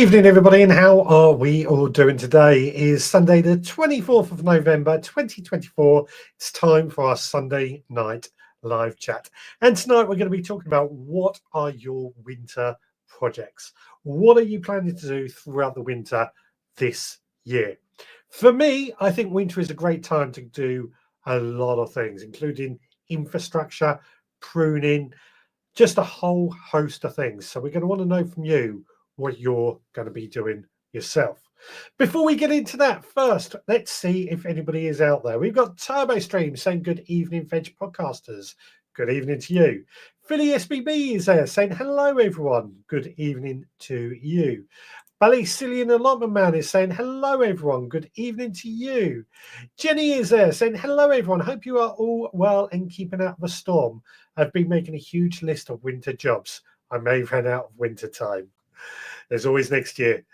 Evening, everybody, and how are we all doing? Today is Sunday, the 24th of November, 2024. It's time for our Sunday night live chat. And tonight we're going to be talking about what are your winter projects? What are you planning to do throughout the winter this year? For me, I think winter is a great time to do a lot of things, including infrastructure, pruning, just a whole host of things. So we're going to want to know from you what you're going to be doing yourself. Before we get into that, first, let's see if anybody is out there. We've got Turbo Stream saying good evening, Veg Podcasters. Good evening to you. Philly SBB is there saying hello, everyone. Good evening to you. Cillian Allotment Man is saying hello, everyone. Good evening to you. Jenny is there saying hello, everyone. Hope you are all well and keeping out of the storm. I've been making a huge list of winter jobs. I may have run out of winter time. There's always next year.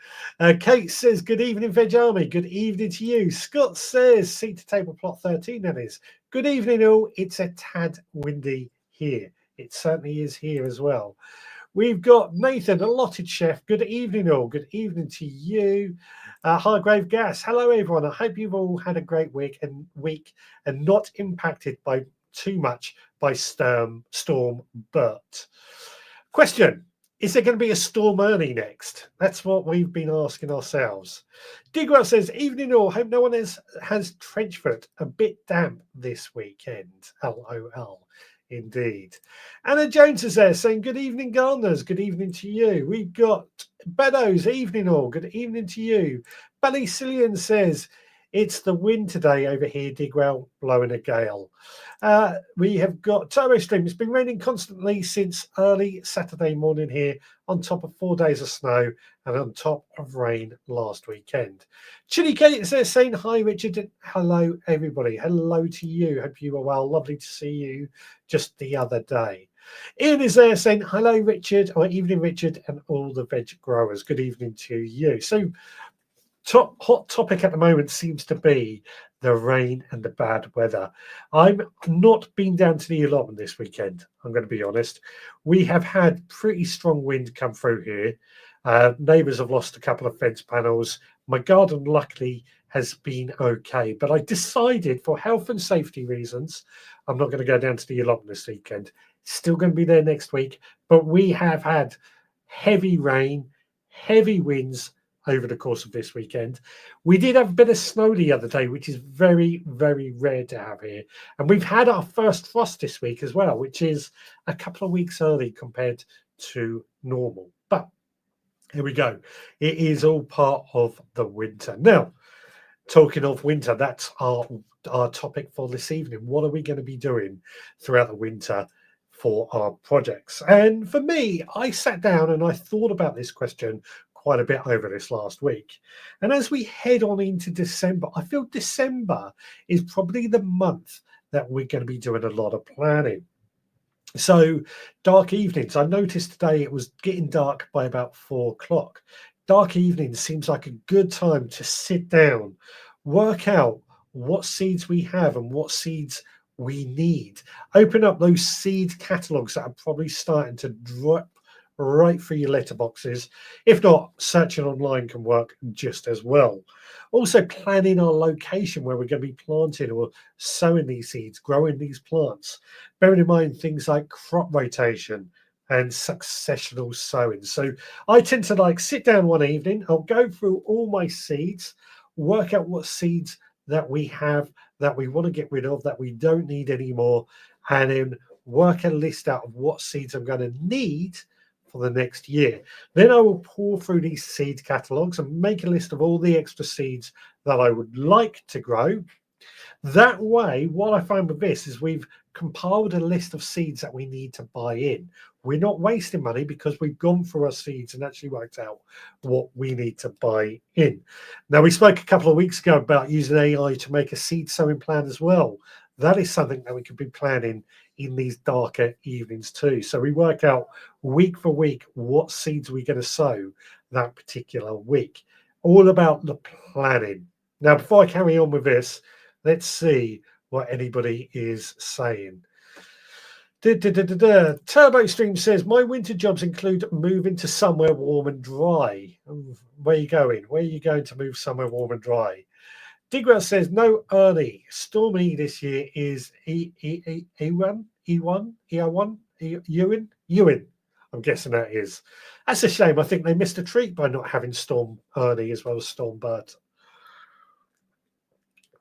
Kate says, good evening, Veg Army. Good evening to you. Scott says, seat to table plot 13, that is. Good evening, all. It's a tad windy here. It certainly is here as well. We've got Nathan, allotted chef. Good evening, all. Good evening to you. Hargrave Gas. Hello, everyone. I hope you've all had a great week and not impacted by too much by storm Bert. Question. Is there going to be a storm early next? That's what we've been asking ourselves. Digwell says, evening all. Hope no one has trench foot. A bit damp this weekend. LOL. Indeed. Anna Jones is there saying, good evening, gardeners. Good evening to you. We've got Beddoes. Evening all. Good evening to you. Cillian says, it's the wind today over here, Digwell, blowing a gale. We have got Turbo Stream. It's been raining constantly since early Saturday morning here, on top of 4 days of snow and on top of rain last weekend. Chili Kate is there saying, hi, Richard. And hello, everybody. Hello to you. Hope you are well. Lovely to see you just the other day. Ian is there saying, hello, Richard, or evening, Richard, and all the veg growers. Good evening to you. So, hot topic at the moment seems to be the rain and the bad weather. I'm not been down to the allotment this weekend, I'm going to be honest. We have had pretty strong wind come through here. Neighbours have lost a couple of fence panels. My garden, luckily, has been okay. But I decided, for health and safety reasons, I'm not going to go down to the allotment this weekend. Still going to be there next week. But we have had heavy rain, heavy winds, over the course of this weekend. We did have a bit of snow the other day, which is very, very rare to have here. And we've had our first frost this week as well, which is a couple of weeks early compared to normal. But here we go. It is all part of the winter. Now, talking of winter, that's our topic for this evening. What are we going to be doing throughout the winter for our projects? And for me, I sat down and I thought about this question quite a bit over this last week. And as we head on into December, I feel December is probably the month that we're going to be doing a lot of planning. So dark evenings, I noticed today it was getting dark by about 4 o'clock. Dark evenings seems like a good time to sit down, work out what seeds we have and what seeds we need. Open up those seed catalogues that are probably starting to drop right through your letterboxes. If not, searching online can work just as well. Also, planning our location where we're going to be planting or sowing these seeds, growing these plants. Bearing in mind things like crop rotation and successional sowing. So I tend to sit down one evening, I'll go through all my seeds, work out what seeds that we have that we want to get rid of, that we don't need anymore, and then work a list out of what seeds I'm going to need for the next year. Then I will pour through these seed catalogues and make a list of all the extra seeds that I would like to grow. That way, what I find with this is we've compiled a list of seeds that we need to buy in. We're not wasting money because we've gone through our seeds and actually worked out what we need to buy in. Now, we spoke a couple of weeks ago about using AI to make a seed sowing plan as well. That is something that we could be planning in these darker evenings too. So we work out week for week what seeds we're going to sow that particular week. All about the planning. Now, before I carry on with this, let's see what anybody is saying. Turbo Stream says, my winter jobs include moving to somewhere warm and dry. Where are you going? Where are you going to move somewhere warm and dry? Digwell says, no, Ernie. Stormy this year is E1, Ewan. I'm guessing that is. That's a shame. I think they missed a treat by not having Storm Ernie as well as Storm Bert.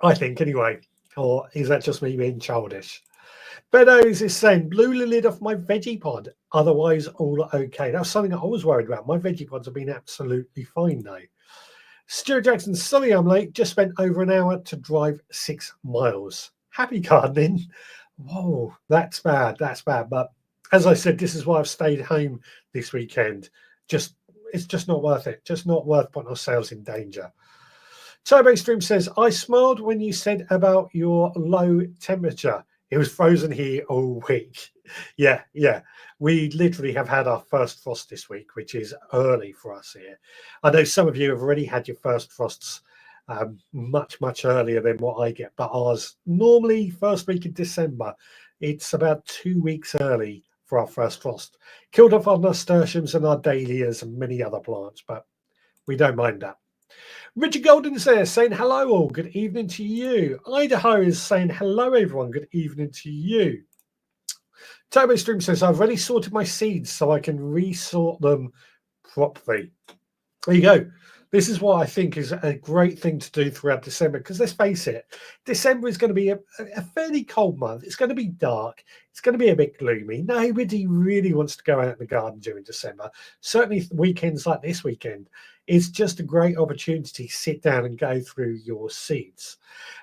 I think, anyway. Or is that just me being childish? Beddoes is saying, blew the lid off my veggie pod. Otherwise, all okay. That's something I was worried about. My veggie pods have been absolutely fine now. Stuart Jackson, sorry I'm late. Just spent over an hour to drive 6 miles. Happy gardening. Whoa, that's bad. That's bad. But as I said, this is why I've stayed home this weekend. It's just not worth it. Just not worth putting ourselves in danger. Turbo Stream says, I smiled when you said about your low temperature. It was frozen here all week. Yeah. We literally have had our first frost this week, which is early for us here. I know some of you have already had your first frosts much earlier than what I get, but ours normally first week in December. It's about 2 weeks early for our first frost. Killed off our nasturtiums and our dahlias and many other plants, but we don't mind that. Richard Golden is there saying hello all, good evening to you. Idaho is saying hello everyone, good evening to you. Turbo Stream says, I've already sorted my seeds so I can resort them properly. There you go. This is what I think is a great thing to do throughout December, because let's face it, December is going to be a fairly cold month. It's going to be dark. It's going to be a bit gloomy. Nobody really wants to go out in the garden during December. Certainly weekends like this weekend. It's just a great opportunity to sit down and go through your seeds.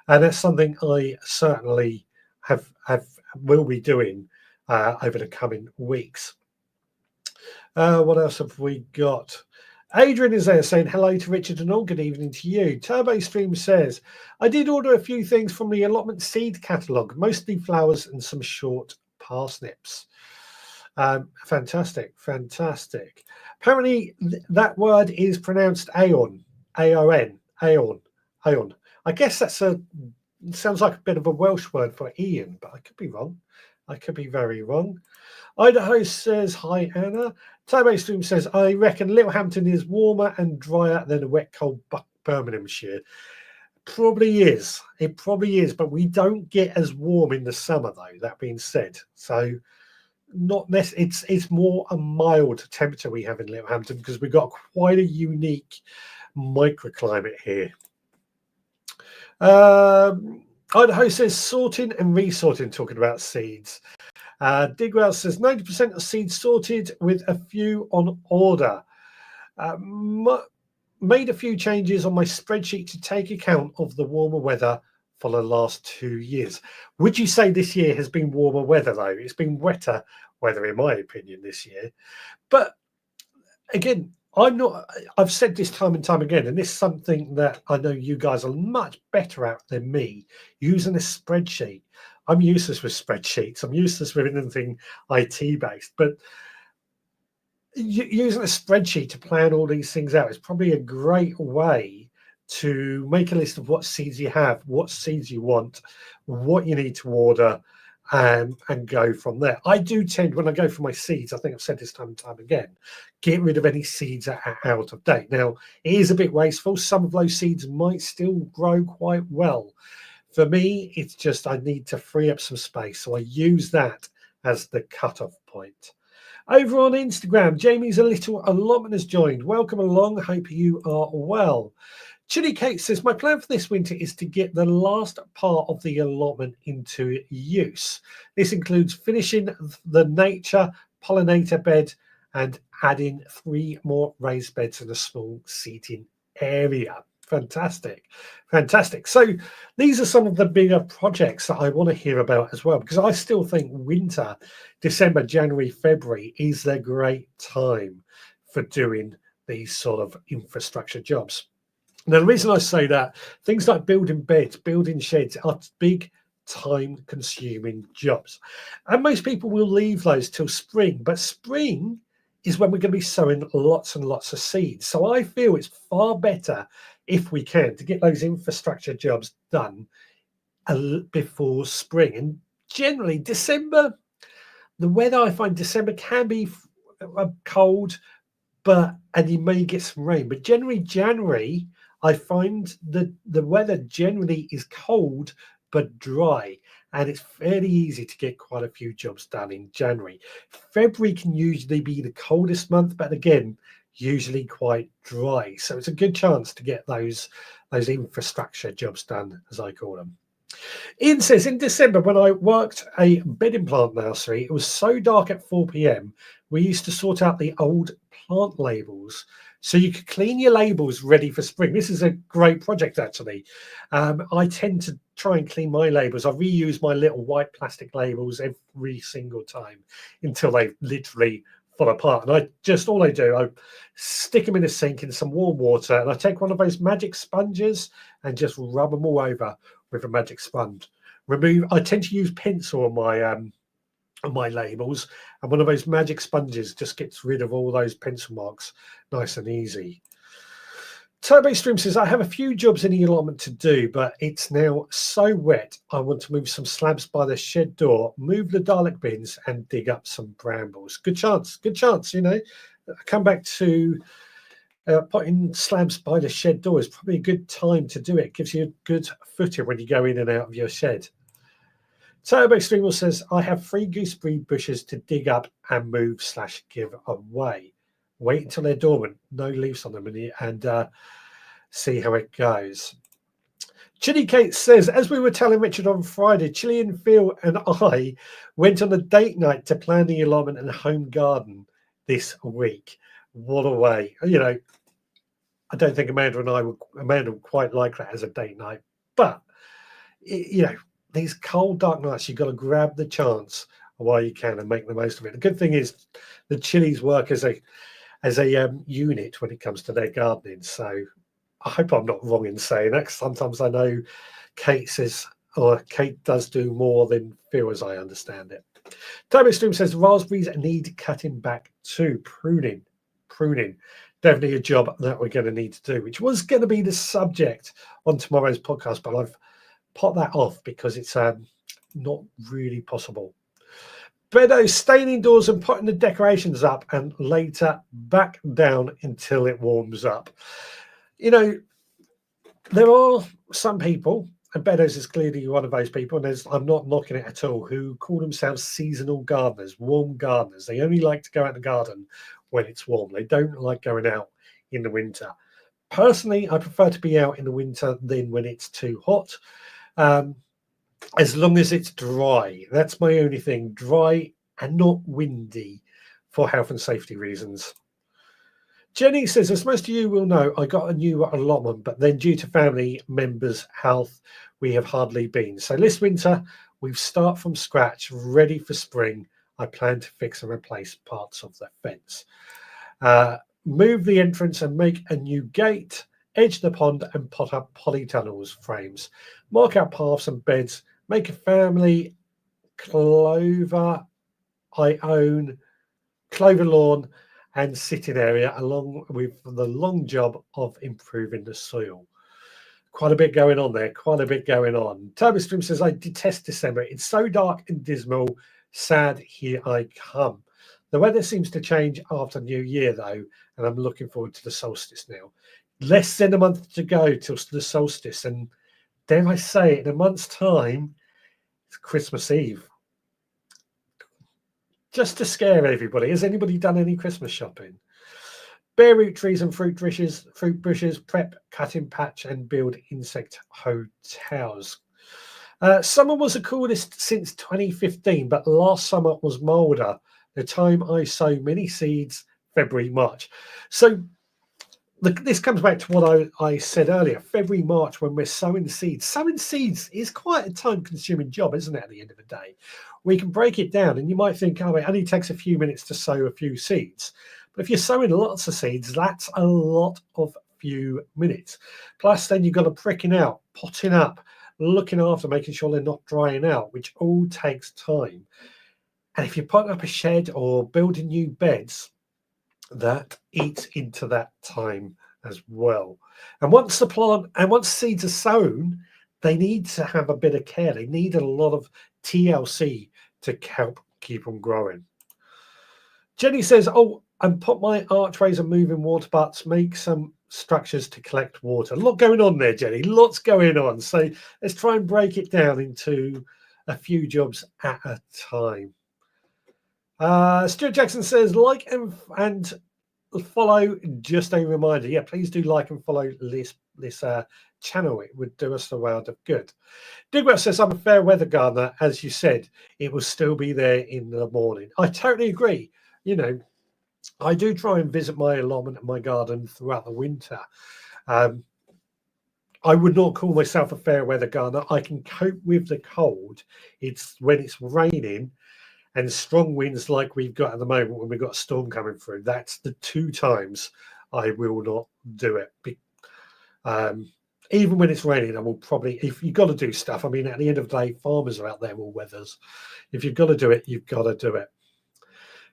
And that's something I certainly will be doing over the coming weeks. What else have we got? Adrian is there saying hello to Richard and all. Good evening to you. Turbo Stream says, I did order a few things from the allotment seed catalogue, mostly flowers and some short parsnips. Fantastic. Apparently that word is pronounced aeon, A-O-N, aeon. I guess sounds like a bit of a Welsh word for Ian, but I could be wrong. I could be very wrong. Idaho says, hi, Anna. Turbo Stream says, I reckon Littlehampton is warmer and drier than a wet, cold Birminghamshire. Probably is. It probably is, but we don't get as warm in the summer, though, that being said. So not necessarily, it's more a mild temperature we have in Littlehampton because we've got quite a unique microclimate here. Idaho says sorting and resorting, talking about seeds. Digwell says 90% of seeds sorted with a few on order. Made a few changes on my spreadsheet to take account of the warmer weather for the last 2 years. Would you say this year has been warmer weather, though? It's been wetter weather, in my opinion, this year. But again, I've said this time and time again, and this is something that I know you guys are much better at than me, using a spreadsheet. I'm useless with spreadsheets. I'm useless with anything IT based, but using a spreadsheet to plan all these things out is probably a great way to make a list of what seeds you have, what seeds you want, what you need to order, and go from there. I do tend, when I go for my seeds, I think I've said this time and time again, get rid of any seeds that are out of date. Now, it is a bit wasteful. Some of those seeds might still grow quite well. For me, it's just I need to free up some space. So I use that as the cutoff point. Over on Instagram, Jamie's a little allotment has joined. Welcome along. Hope you are well. Chili Cake says, my plan for this winter is to get the last part of the allotment into use. This includes finishing the nature pollinator bed and adding 3 more raised beds and a small seating area. Fantastic. So these are some of the bigger projects that I want to hear about as well, because I still think winter, December, January, February is the great time for doing these sort of infrastructure jobs. Now, the reason I say that, things like building beds, building sheds are big time-consuming jobs. And most people will leave those till spring, but spring is when we're going to be sowing lots and lots of seeds. So I feel it's far better, if we can, to get those infrastructure jobs done before spring. And generally, December, The weather, I find December can be cold, and you may get some rain. But generally, January, I find the weather generally is cold but dry, and it's fairly easy to get quite a few jobs done in January. February can usually be the coldest month, but again, usually quite dry. So it's a good chance to get those infrastructure jobs done, as I call them. Ian says, in December, when I worked a bedding plant nursery, it was so dark at 4 p.m. We used to sort out the old plant labels so you could clean your labels ready for spring. This is a great project, actually. I tend to try and clean my labels. I reuse my little white plastic labels every single time until they literally fall apart. And all I do, I stick them in a sink in some warm water, and I take one of those magic sponges and just rub them all over with a magic sponge. I tend to use pencil on my labels, and one of those magic sponges just gets rid of all those pencil marks nice and easy. Turbo Stream says, I have a few jobs in the allotment to do, but it's now so wet. I want to move some slabs by the shed door, move the Dalek bins, and dig up some brambles. Good chance. Come back to putting slabs by the shed door is probably a good time to do it. Gives you a good footing when you go in and out of your shed. Turbo Streamer says, I have 3 gooseberry bushes to dig up and move/give away. Wait until they're dormant, no leaves on them, and see how it goes. Chili Kate says, as we were telling Richard on Friday, Chili and Phil and I went on a date night to plan the allotment and home garden this week. What a way. I don't think Amanda would quite like that as a date night. But, these cold, dark nights, you've got to grab the chance while you can and make the most of it. The good thing is the Chili's work as a unit when it comes to their gardening. So I hope I'm not wrong in saying that. Sometimes I know Kate does do more than Phil, as I understand it. Toby Stream says raspberries need cutting back too. Pruning. Definitely a job that we're going to need to do, which was going to be the subject on tomorrow's podcast, but I've put that off because it's not really possible. Bedo, staying indoors and putting the decorations up and later back down until it warms up. There are some people, and Bedo's is clearly one of those people, and I'm not knocking it at all, who call themselves seasonal gardeners, warm gardeners. They only like to go out in the garden when it's warm. They don't like going out in the winter. Personally, I prefer to be out in the winter than when it's too hot. As long as it's dry. That's my only thing. Dry and not windy for health and safety reasons. Jenny says, as most of you will know, I got a new allotment, but then due to family members' health, we have hardly been. So this winter, we start from scratch, ready for spring. I plan to fix and replace parts of the fence. Move the entrance and make a new gate. Edge the pond and pot up polytunnels frames. Mark out paths and beds. Make a family clover lawn and sitting area, along with the long job of improving the soil. Quite a bit going on there. Turbostream says, I detest December. It's so dark and dismal. Sad, here I come. The weather seems to change after New Year, though, and I'm looking forward to the solstice now. Less than a month to go till the solstice, and dare I say it, in a month's time, it's Christmas Eve. Just to scare everybody, has anybody done any Christmas shopping? Bare root trees and fruit bushes, prep, cutting patch, and build insect hotels. Summer was the coolest since 2015, but last summer was milder. The time I sow many seeds, February, March. So this comes back to what I said earlier, February, March, when we're sowing seeds. Sowing seeds is quite a time-consuming job, isn't it, at the end of the day? We can break it down, and you might think, oh, it only takes a few minutes to sow a few seeds. But if you're sowing lots of seeds, that's a lot of few minutes. Plus, then you've got to pricking out, potting up, looking after, making sure they're not drying out, which all takes time. And if you're putting up a shed or building new beds, that eats into that time as well. And once seeds are sown, they need to have a bit of care. They need a lot of TLC to help keep on growing. Jenny says, oh, and put my archways and moving water butts, make some structures to collect water. A lot going on there, Jenny, lots going on. So let's try and break it down into a few jobs at a time. Stuart Jackson says, like and follow, just a reminder. Yeah, please do like and follow this channel. It would do us a world of good. Digwell says, I'm a fair weather gardener. As you said, it will still be there in the morning. I totally agree. You know, I do try and visit my allotment and my garden throughout the winter. I would not call myself a fair weather gardener. I can cope with the cold. It's when it's raining and strong winds like we've got at the moment when we've got a storm coming through. That's the two times I will not do it. Even when it's raining, I will probably, if you've got to do stuff, I mean, at the end of the day, farmers are out there all weathers. If you've got to do it, you've got to do it.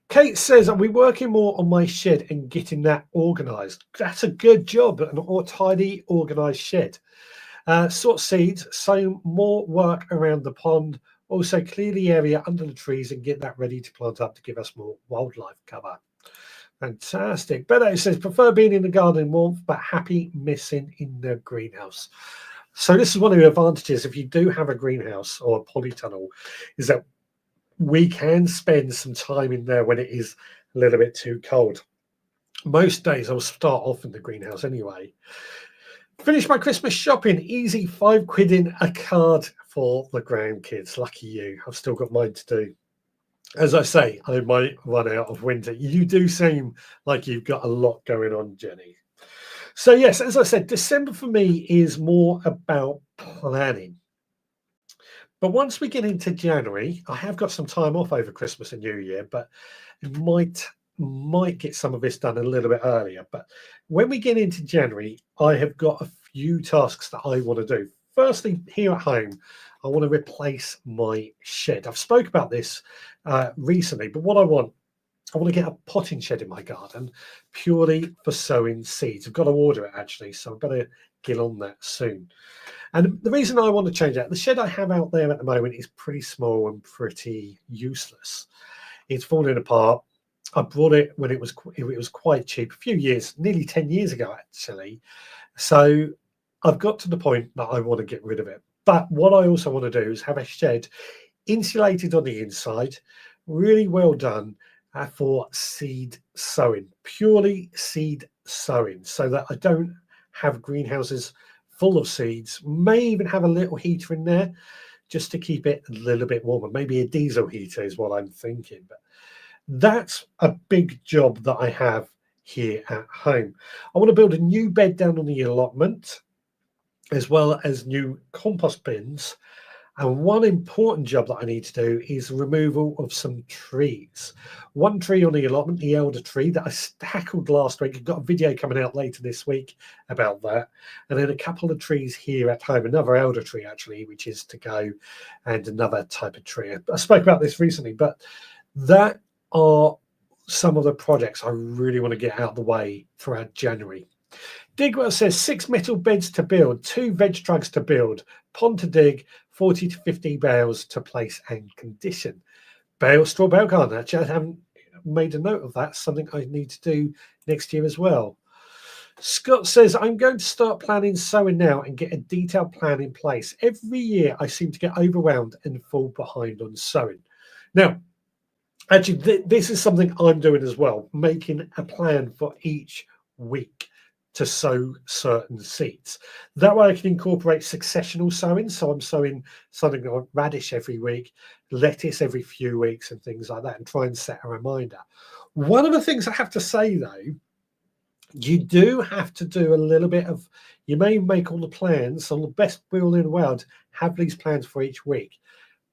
Kate says, are we working more on my shed and getting that organised? That's a good job, an tidy, organised shed. Sort seeds, so more work around the pond. Also clear the area under the trees and get that ready to plant up to give us more wildlife cover. Fantastic. Beto says, prefer being in the garden in warmth, but happy missing in the greenhouse. So this is one of the advantages if you do have a greenhouse or a polytunnel, is that we can spend some time in there when it is a little bit too cold. Most days I'll start off in the greenhouse anyway. Finish my Christmas shopping. Easy, £5 in a card for the grandkids. Lucky you. I've still got mine to do. As I say, I might run out of winter. You do seem like you've got a lot going on, Jenny. So yes, as I said, December for me is more about planning. But once we get into January, I have got some time off over Christmas and New Year, but might get some of this done a little bit earlier. But when we get into January, I have got a few tasks that I want to do. Firstly, here at home, I want to replace my shed. I've spoke about this recently, but what I want to get a potting shed in my garden purely for sowing seeds. I've got to order it actually, so I better get on that soon. And the reason I want to change that, the shed I have out there at the moment is pretty small and pretty useless. It's falling apart. I bought it when it was quite cheap, a few years, nearly 10 years ago actually. So I've got to the point that I want to get rid of it. But what I also want to do is have a shed insulated on the inside, really well done for seed sowing, purely seed sowing, so that I don't have greenhouses full of seeds. May even have a little heater in there just to keep it a little bit warmer. Maybe a diesel heater is what I'm thinking. But that's a big job that I have here at home. I want to build a new bed down on the allotment, as well as new compost bins. And one important job that I need to do is removal of some trees. One tree on the allotment, the elder tree that I tackled last week. I've got a video coming out later this week about that. And then a couple of trees here at home, another elder tree actually, which is to go, and another type of tree. I spoke about this recently, but that are some of the projects I really want to get out of the way throughout January. Digwell says 6 metal beds to build, 2 veg trucks to build, pond to dig, 40 to 50 bales to place and condition. Straw bale garden. Actually, I haven't made a note of that. Something I need to do next year as well. Scott says, I'm going to start planning sowing now and get a detailed plan in place. Every year I seem to get overwhelmed and fall behind on sowing. Now, actually, this is something I'm doing as well, making a plan for each week to sow certain seeds. That way I can incorporate successional sowing. So I'm sowing something like radish every week, lettuce every few weeks and things like that, and try and set a reminder. One of the things I have to say though, you do have to do a little bit of, you may make all the plans on the best will in the world, have these plans for each week.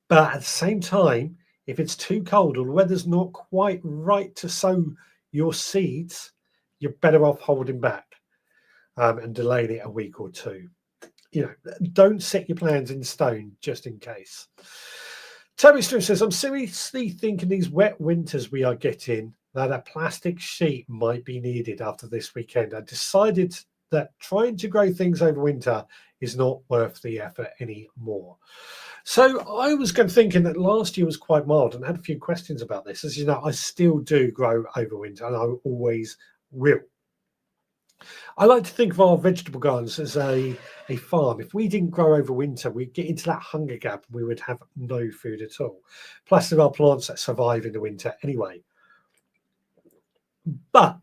But at the same time, if it's too cold or the weather's not quite right to sow your seeds, you're better off holding back. And delaying it a week or two. You know, don't set your plans in stone just in case. Toby Stream says, I'm seriously thinking these wet winters we are getting that a plastic sheet might be needed after this weekend. I decided that trying to grow things over winter is not worth the effort anymore. So I was thinking that last year was quite mild and had a few questions about this. As you know, I still do grow over winter and I always will. I like to think of our vegetable gardens as a farm. If we didn't grow over winter, we'd get into that hunger gap and we would have no food at all. Plus, there are plants that survive in the winter anyway. But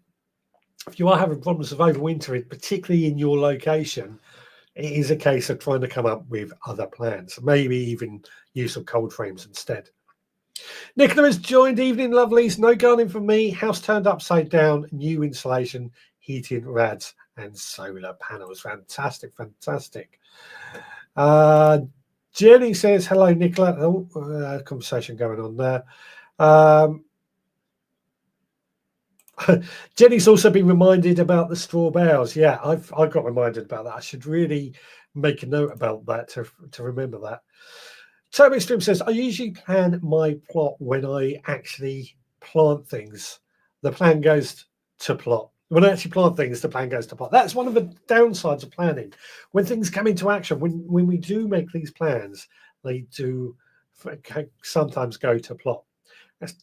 if you are having problems with overwintering, particularly in your location, it is a case of trying to come up with other plans, maybe even use of cold frames instead. Nicola has joined. Evening, lovelies. No gardening for me. House turned upside down. New insulation, heating rads, and solar panels. Fantastic, fantastic. Jenny says, hello, Nicola. Oh, conversation going on there. Jenny's also been reminded about the straw bales. Yeah, I've got reminded about that. I should really make a note about that to remember that. Turbo Stream says, I usually plan my plot when I actually plant things. The plan goes to plot. When I actually plant things, the plan goes to plot. That's one of the downsides of planning. When things come into action, when we do make these plans, they do sometimes go to plot. That's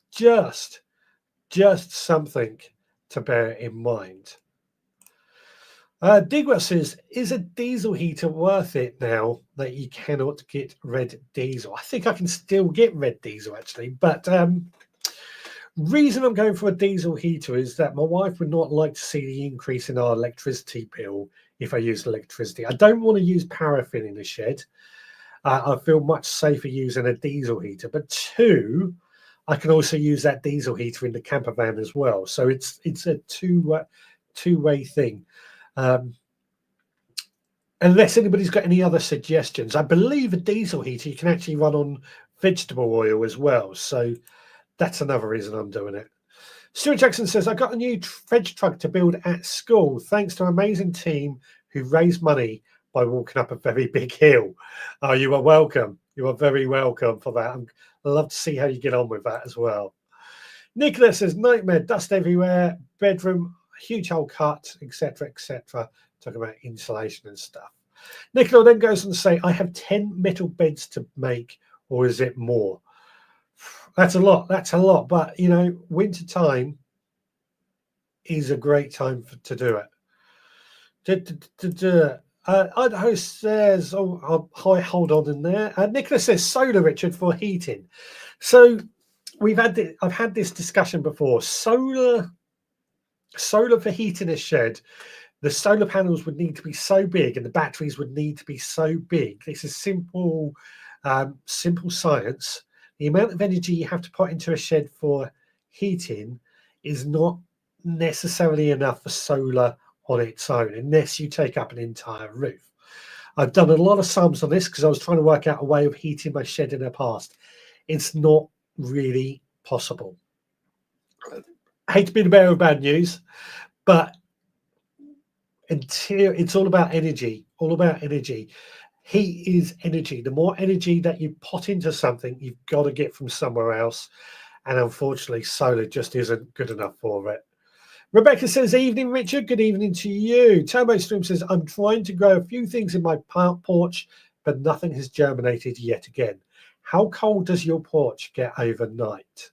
just something to bear in mind. Digwell says, is a diesel heater worth it now that you cannot get red diesel? I think I can still get red diesel actually, but reason I'm going for a diesel heater is that my wife would not like to see the increase in our electricity bill if I use electricity. I don't want to use paraffin in the shed. I feel much safer using a diesel heater, but two, I can also use that diesel heater in the camper van as well. So it's a two-way thing. Unless anybody's got any other suggestions, I believe a diesel heater you can actually run on vegetable oil as well. So that's another reason I'm doing it. Stuart Jackson says, I got a new veg truck to build at school thanks to an amazing team who raised money by walking up a very big hill. Oh, you are welcome. You are very welcome for that. I'd love to see how you get on with that as well. Nicholas says, nightmare, dust everywhere, bedroom, huge hole cut, etc., etc. Talking about insulation and stuff. Nicola then goes on to say, I have 10 metal beds to make, or is it more? That's a lot. That's a lot. But, you know, winter time is a great time to do it. Idaho says, hold on in there. Nicholas says, solar, Richard, for heating. So I've had this discussion before. Solar for heating a shed. The solar panels would need to be so big and the batteries would need to be so big. This is simple science. The amount of energy you have to put into a shed for heating is not necessarily enough for solar on its own, unless you take up an entire roof. I've done a lot of sums on this because I was trying to work out a way of heating my shed in the past. It's not really possible. I hate to be the bearer of bad news, but until it's all about energy, Heat is energy. The more energy that you put into something, you've got to get from somewhere else. And unfortunately, solar just isn't good enough for it. Rebecca says, evening, Richard. Good evening to you. Turbo Stream says, I'm trying to grow a few things in my porch, but nothing has germinated yet again. How cold does your porch get overnight?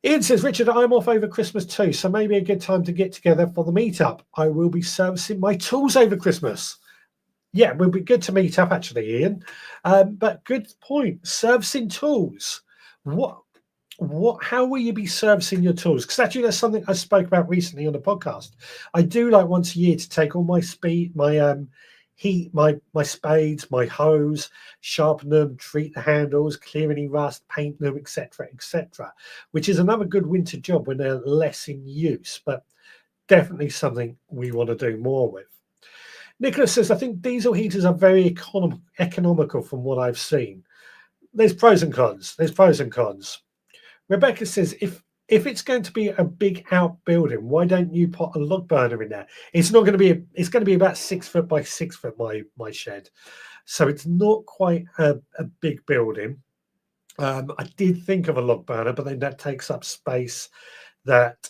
Ian says, Richard, I'm off over Christmas too, so maybe a good time to get together for the meetup. I will be servicing my tools over Christmas. Yeah, it would be good to meet up, actually, Ian. But good point. Servicing tools. How will you be servicing your tools? Because actually, that's something I spoke about recently on the podcast. I do like once a year to take all my my spades, my hose, sharpen them, treat the handles, clear any rust, paint them, etc., etc. Which is another good winter job when they're less in use, but definitely something we want to do more with. Nicholas says, I think diesel heaters are very economical from what I've seen. There's pros and cons. Rebecca says, if it's going to be a big outbuilding, why don't you put a log burner in there? It's not going to be. It's going to be about 6 foot by 6 foot. My shed, so it's not quite a big building. I did think of a log burner, but then that takes up space that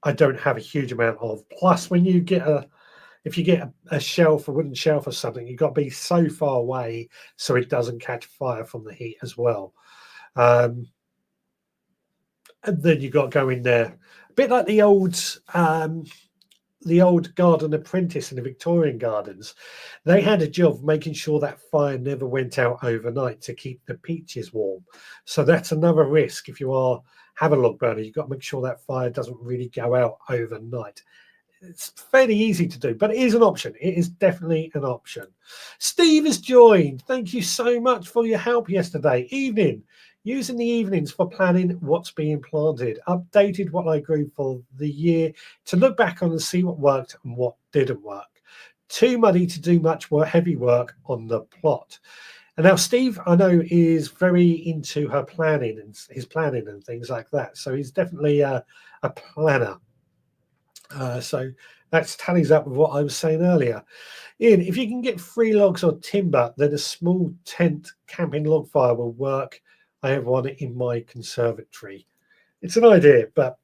I don't have a huge amount of. Plus, when you get if you get a shelf, a wooden shelf or something, you've got to be so far away so it doesn't catch fire from the heat as well. And then you've got to go in there, a bit like the old garden apprentice in the Victorian gardens. They had a job of making sure that fire never went out overnight to keep the peaches warm. So that's another risk. If you have a log burner, you've got to make sure that fire doesn't really go out overnight. It's fairly easy to do, but it is an option. It is definitely an option. Steve has joined. Thank you so much for your help yesterday evening. Using the evenings for planning what's being planted. Updated what I grew for the year to look back on and see what worked and what didn't work. Too muddy to do much heavy work on the plot. And now Steve, I know, is very into her planning and his planning and things like that. So he's definitely a planner. So that tallies up with what I was saying earlier. Ian, if you can get 3 logs or timber, then a small tent camping log fire will work. I have one in my conservatory. It's an idea, but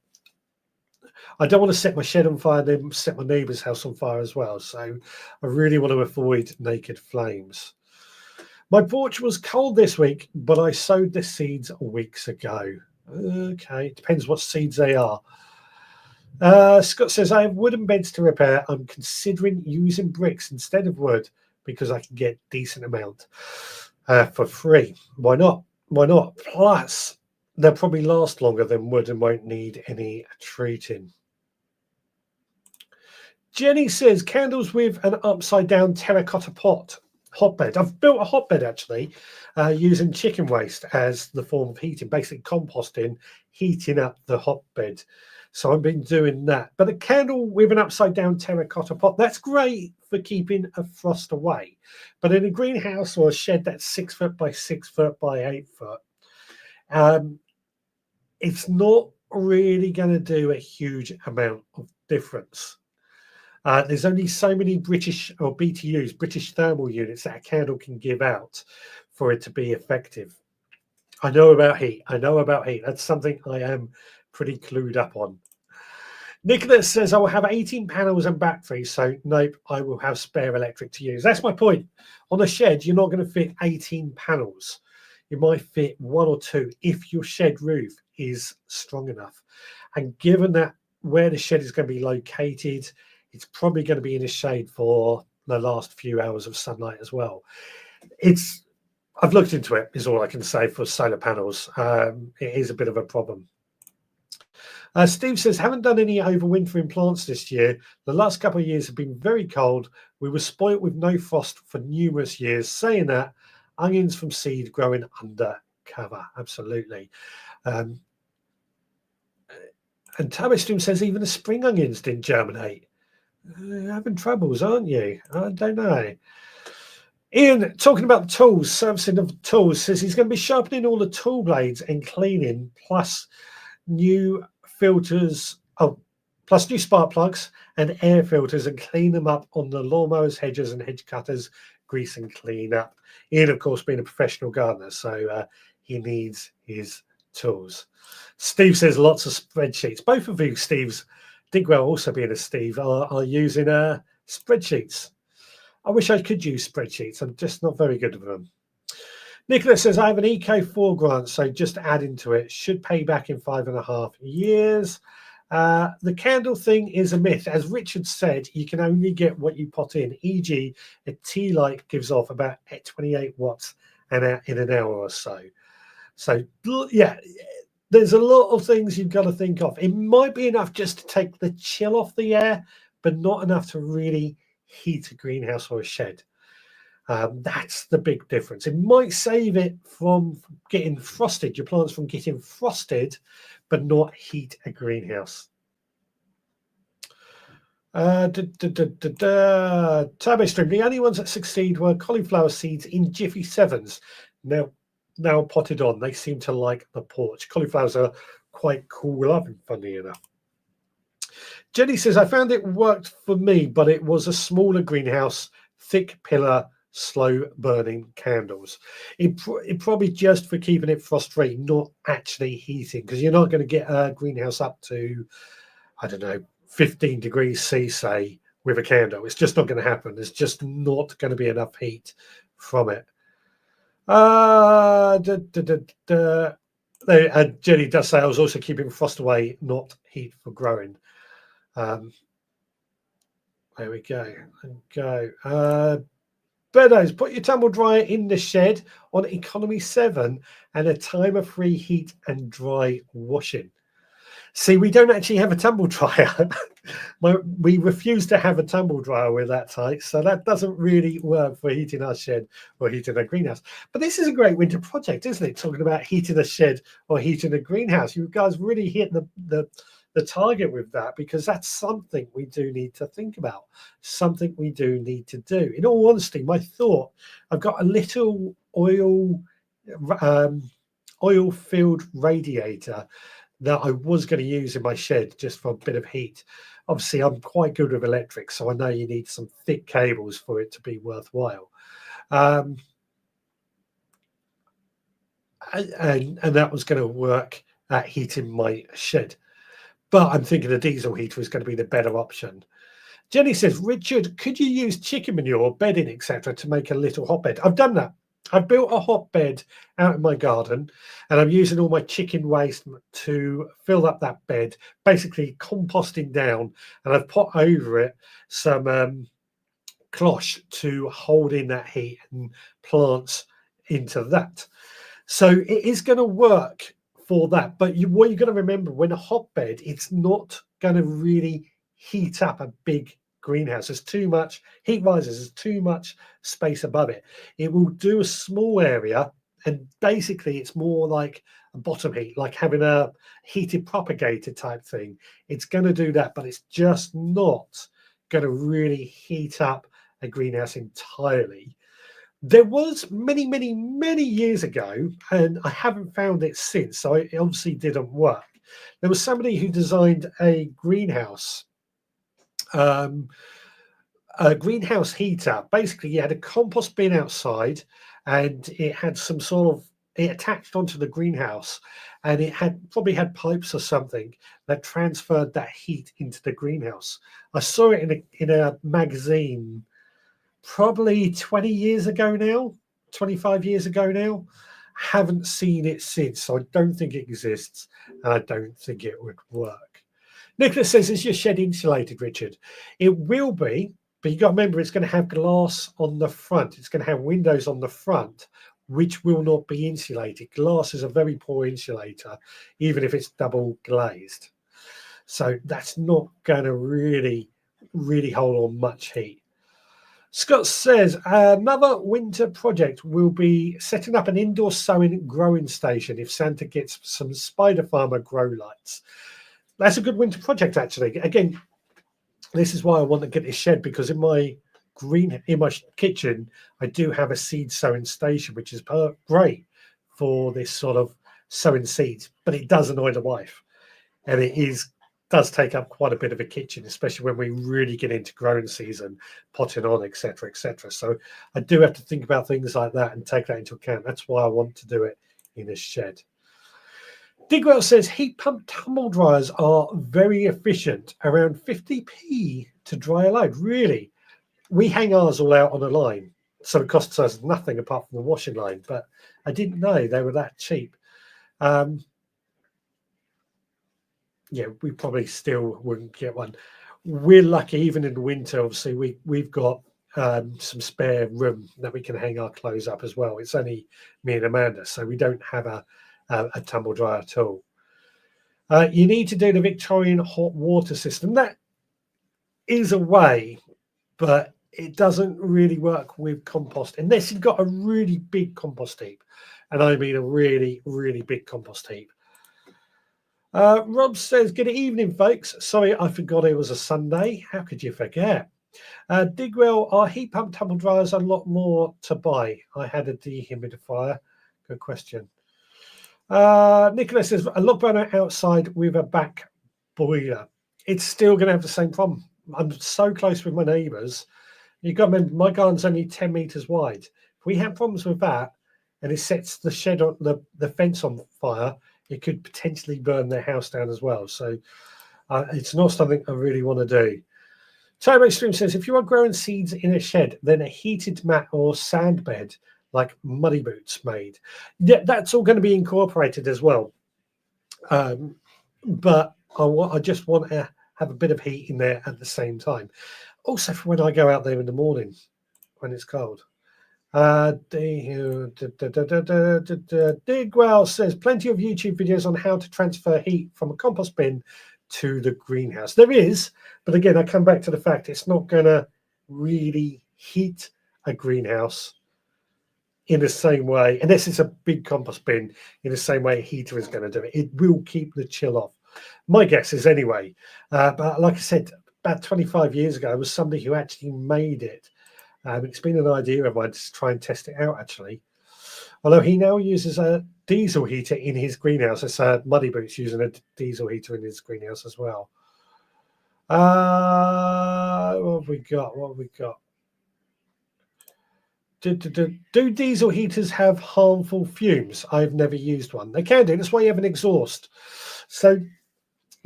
I don't want to set my shed on fire and then set my neighbour's house on fire as well. So I really want to avoid naked flames. My porch was cold this week, but I sowed the seeds weeks ago. Okay, depends what seeds they are. Scott says, I have wooden beds to repair. I'm considering using bricks instead of wood because I can get a decent amount for free. Why not? Why not? Plus, they'll probably last longer than wood and won't need any treating. Jenny says, candles with an upside-down terracotta hotbed. I've built a hotbed, actually, using chicken waste as the form of heating, basically composting, heating up the hotbed. So I've been doing that. But a candle with an upside-down terracotta pot, that's great for keeping a frost away. But in a greenhouse or a shed that's 6 foot by 6 foot by 8 foot, it's not really going to do a huge amount of difference. There's only so many British or BTUs, British thermal units, that a candle can give out for it to be effective. I know about heat. That's something I am pretty clued up on. Nicholas says, I will have 18 panels and batteries, so nope, I will have spare electric to use. That's my point. On a shed, you're not going to fit 18 panels. You might fit 1 or 2 if your shed roof is strong enough. And given that where the shed is going to be located, it's probably going to be in the shade for the last few hours of sunlight as well. I've looked into it, is all I can say for solar panels. It is a bit of a problem. Steve says, haven't done any overwintering plants this year. The last couple of years have been very cold. We were spoilt with no frost for numerous years. Saying that, onions from seed growing under cover. Absolutely. And Tabistream says, even the spring onions didn't germinate. Having troubles, aren't you? I don't know. Ian, talking about the tools, servicing of the tools, says he's going to be sharpening all the tool blades and cleaning, plus new filters, plus new spark plugs and air filters, and clean them up on the lawnmowers, hedges and hedge cutters, grease and clean up. Ian, of course, being a professional gardener, so he needs his tools. Steve says lots of spreadsheets. Both of you, Steve's, Digwell also being a Steve, are using spreadsheets. I wish I could use spreadsheets. I'm just not very good with them. Nicholas says, I have an Eco4 grant, so just add into it. Should pay back in 5.5 years. The candle thing is a myth. As Richard said, you can only get what you pot in, e.g. a tea light gives off about 28 watts in an hour or so. So, yeah, there's a lot of things you've got to think of. It might be enough just to take the chill off the air, but not enough to really heat a greenhouse or a shed. That's the big difference. It might save it from getting frosted, your plants from getting frosted, but not heat a greenhouse. Turbo Stream, the only ones that succeed were cauliflower seeds in Jiffy 7s. Now potted on. They seem to like the porch. Cauliflowers are quite cool oven, funny enough. Jenny says, I found it worked for me, but it was a smaller greenhouse, thick pillar, slow burning candles. It probably just for keeping it frost free, not actually heating, because you're not going to get a greenhouse up to, I don't know, 15 degrees C, say, with a candle. It's just not going to happen. There's just not going to be enough heat from it. Jenny does say I was also keeping frost away, not heat for growing. There we go. Beddoes, put your tumble dryer in the shed on economy 7 and a timer free heat and dry washing. See, we don't actually have a tumble dryer. We refuse to have a tumble dryer with that tight, so that doesn't really work for heating our shed or heating a greenhouse. But this is a great winter project, isn't it? Talking about heating a shed or heating a greenhouse. You guys really hit the target with that, because that's something we do need to think about, something we do need to do. In all honesty, my thought, I've got a little oil-filled radiator that I was going to use in my shed just for a bit of heat. Obviously, I'm quite good with electric, so I know you need some thick cables for it to be worthwhile. And that was going to work at heating my shed. But I'm thinking a diesel heater is going to be the better option. Jenny says, Richard, could you use chicken manure, bedding, etc., to make a little hotbed? I've done that. I've built a hotbed out in my garden, and I'm using all my chicken waste to fill up that bed, basically composting down, and I've put over it some cloche to hold in that heat and plants into that. So it is going to work for that. But what you've got to remember, when a hotbed, it's not going to really heat up a big greenhouse. There's too much heat rises, there's too much space above it. It will do a small area, and basically it's more like a bottom heat, like having a heated propagator type thing. It's going to do that, but it's just not going to really heat up a greenhouse entirely. There was many years ago, and I haven't found it since, so it obviously didn't work. There was somebody who designed a greenhouse heater. Basically, you had a compost bin outside, and it had some sort of, it attached onto the greenhouse, and it probably had pipes or something that transferred that heat into the greenhouse. I saw it in a magazine probably 20 years ago now, 25 years ago now. Haven't seen it since, so I don't think it exists, and I don't think it would work. Nicholas says, is your shed insulated, Richard? It will be, but you've got to remember it's going to have glass on the front. It's going to have windows on the front, which will not be insulated. Glass is a very poor insulator, even if it's double glazed. So that's not going to really hold on much heat. Scott says, another winter project will be setting up an indoor sowing growing station if Santa gets some Spider Farmer grow lights. That's a good winter project, actually. Again, this is why I want to get this shed, because in my kitchen, I do have a seed sowing station, which is great for this sort of sowing seeds, but it does annoy the wife, and it does take up quite a bit of a kitchen, especially when we really get into growing season, potting on, etc., etc. So I do have to think about things like that and take that into account. That's why I want to do it in a shed. Digwell says heat pump tumble dryers are very efficient, around 50p to dry a load. Really? We hang ours all out on a line, so it costs us nothing apart from the washing line, but I didn't know they were that cheap. Yeah, we probably still wouldn't get one. We're lucky, even in the winter, obviously, we've got some spare room that we can hang our clothes up as well. It's only me and Amanda, so we don't have a tumble dryer at all. You need to do the Victorian hot water system. That is a way, but it doesn't really work with compost unless you've got a really big compost heap, and I mean a really big compost heap. Rob says, good evening, folks. Sorry, I forgot it was a Sunday. How could you forget? Digwell, are heat pump tumble dryers a lot more to buy? I had a dehumidifier. Good question. Nicholas says, a log burner outside with a back boiler. It's still going to have the same problem. I'm so close with my neighbours. You've got to remember, my garden's only 10 metres wide. If we have problems with that, and it sets the shed on the fence on fire, it could potentially burn their house down as well. So it's not something I really want to do. Turbo Stream says, if you are growing seeds in a shed, then a heated mat or sand bed like Muddy Boots made. Yeah, that's all going to be incorporated as well. But I just want to have a bit of heat in there at the same time. Also, for when I go out there in the morning when it's cold. Digwell says, plenty of YouTube videos on how to transfer heat from a compost bin to the greenhouse. There is, but again, I come back to the fact it's not going to really heat a greenhouse in the same way, unless it's a big compost bin, in the same way a heater is going to do it. It will keep the chill off. My guess is anyway. But like I said, about 25 years ago, I was somebody who actually made it. It's been an idea of mine to try and test it out, actually. Although he now uses a diesel heater in his greenhouse. It's Muddy Boots using a diesel heater in his greenhouse as well. What have we got? What have we got? Do diesel heaters have harmful fumes? I've never used one. They can do. That's why you have an exhaust. So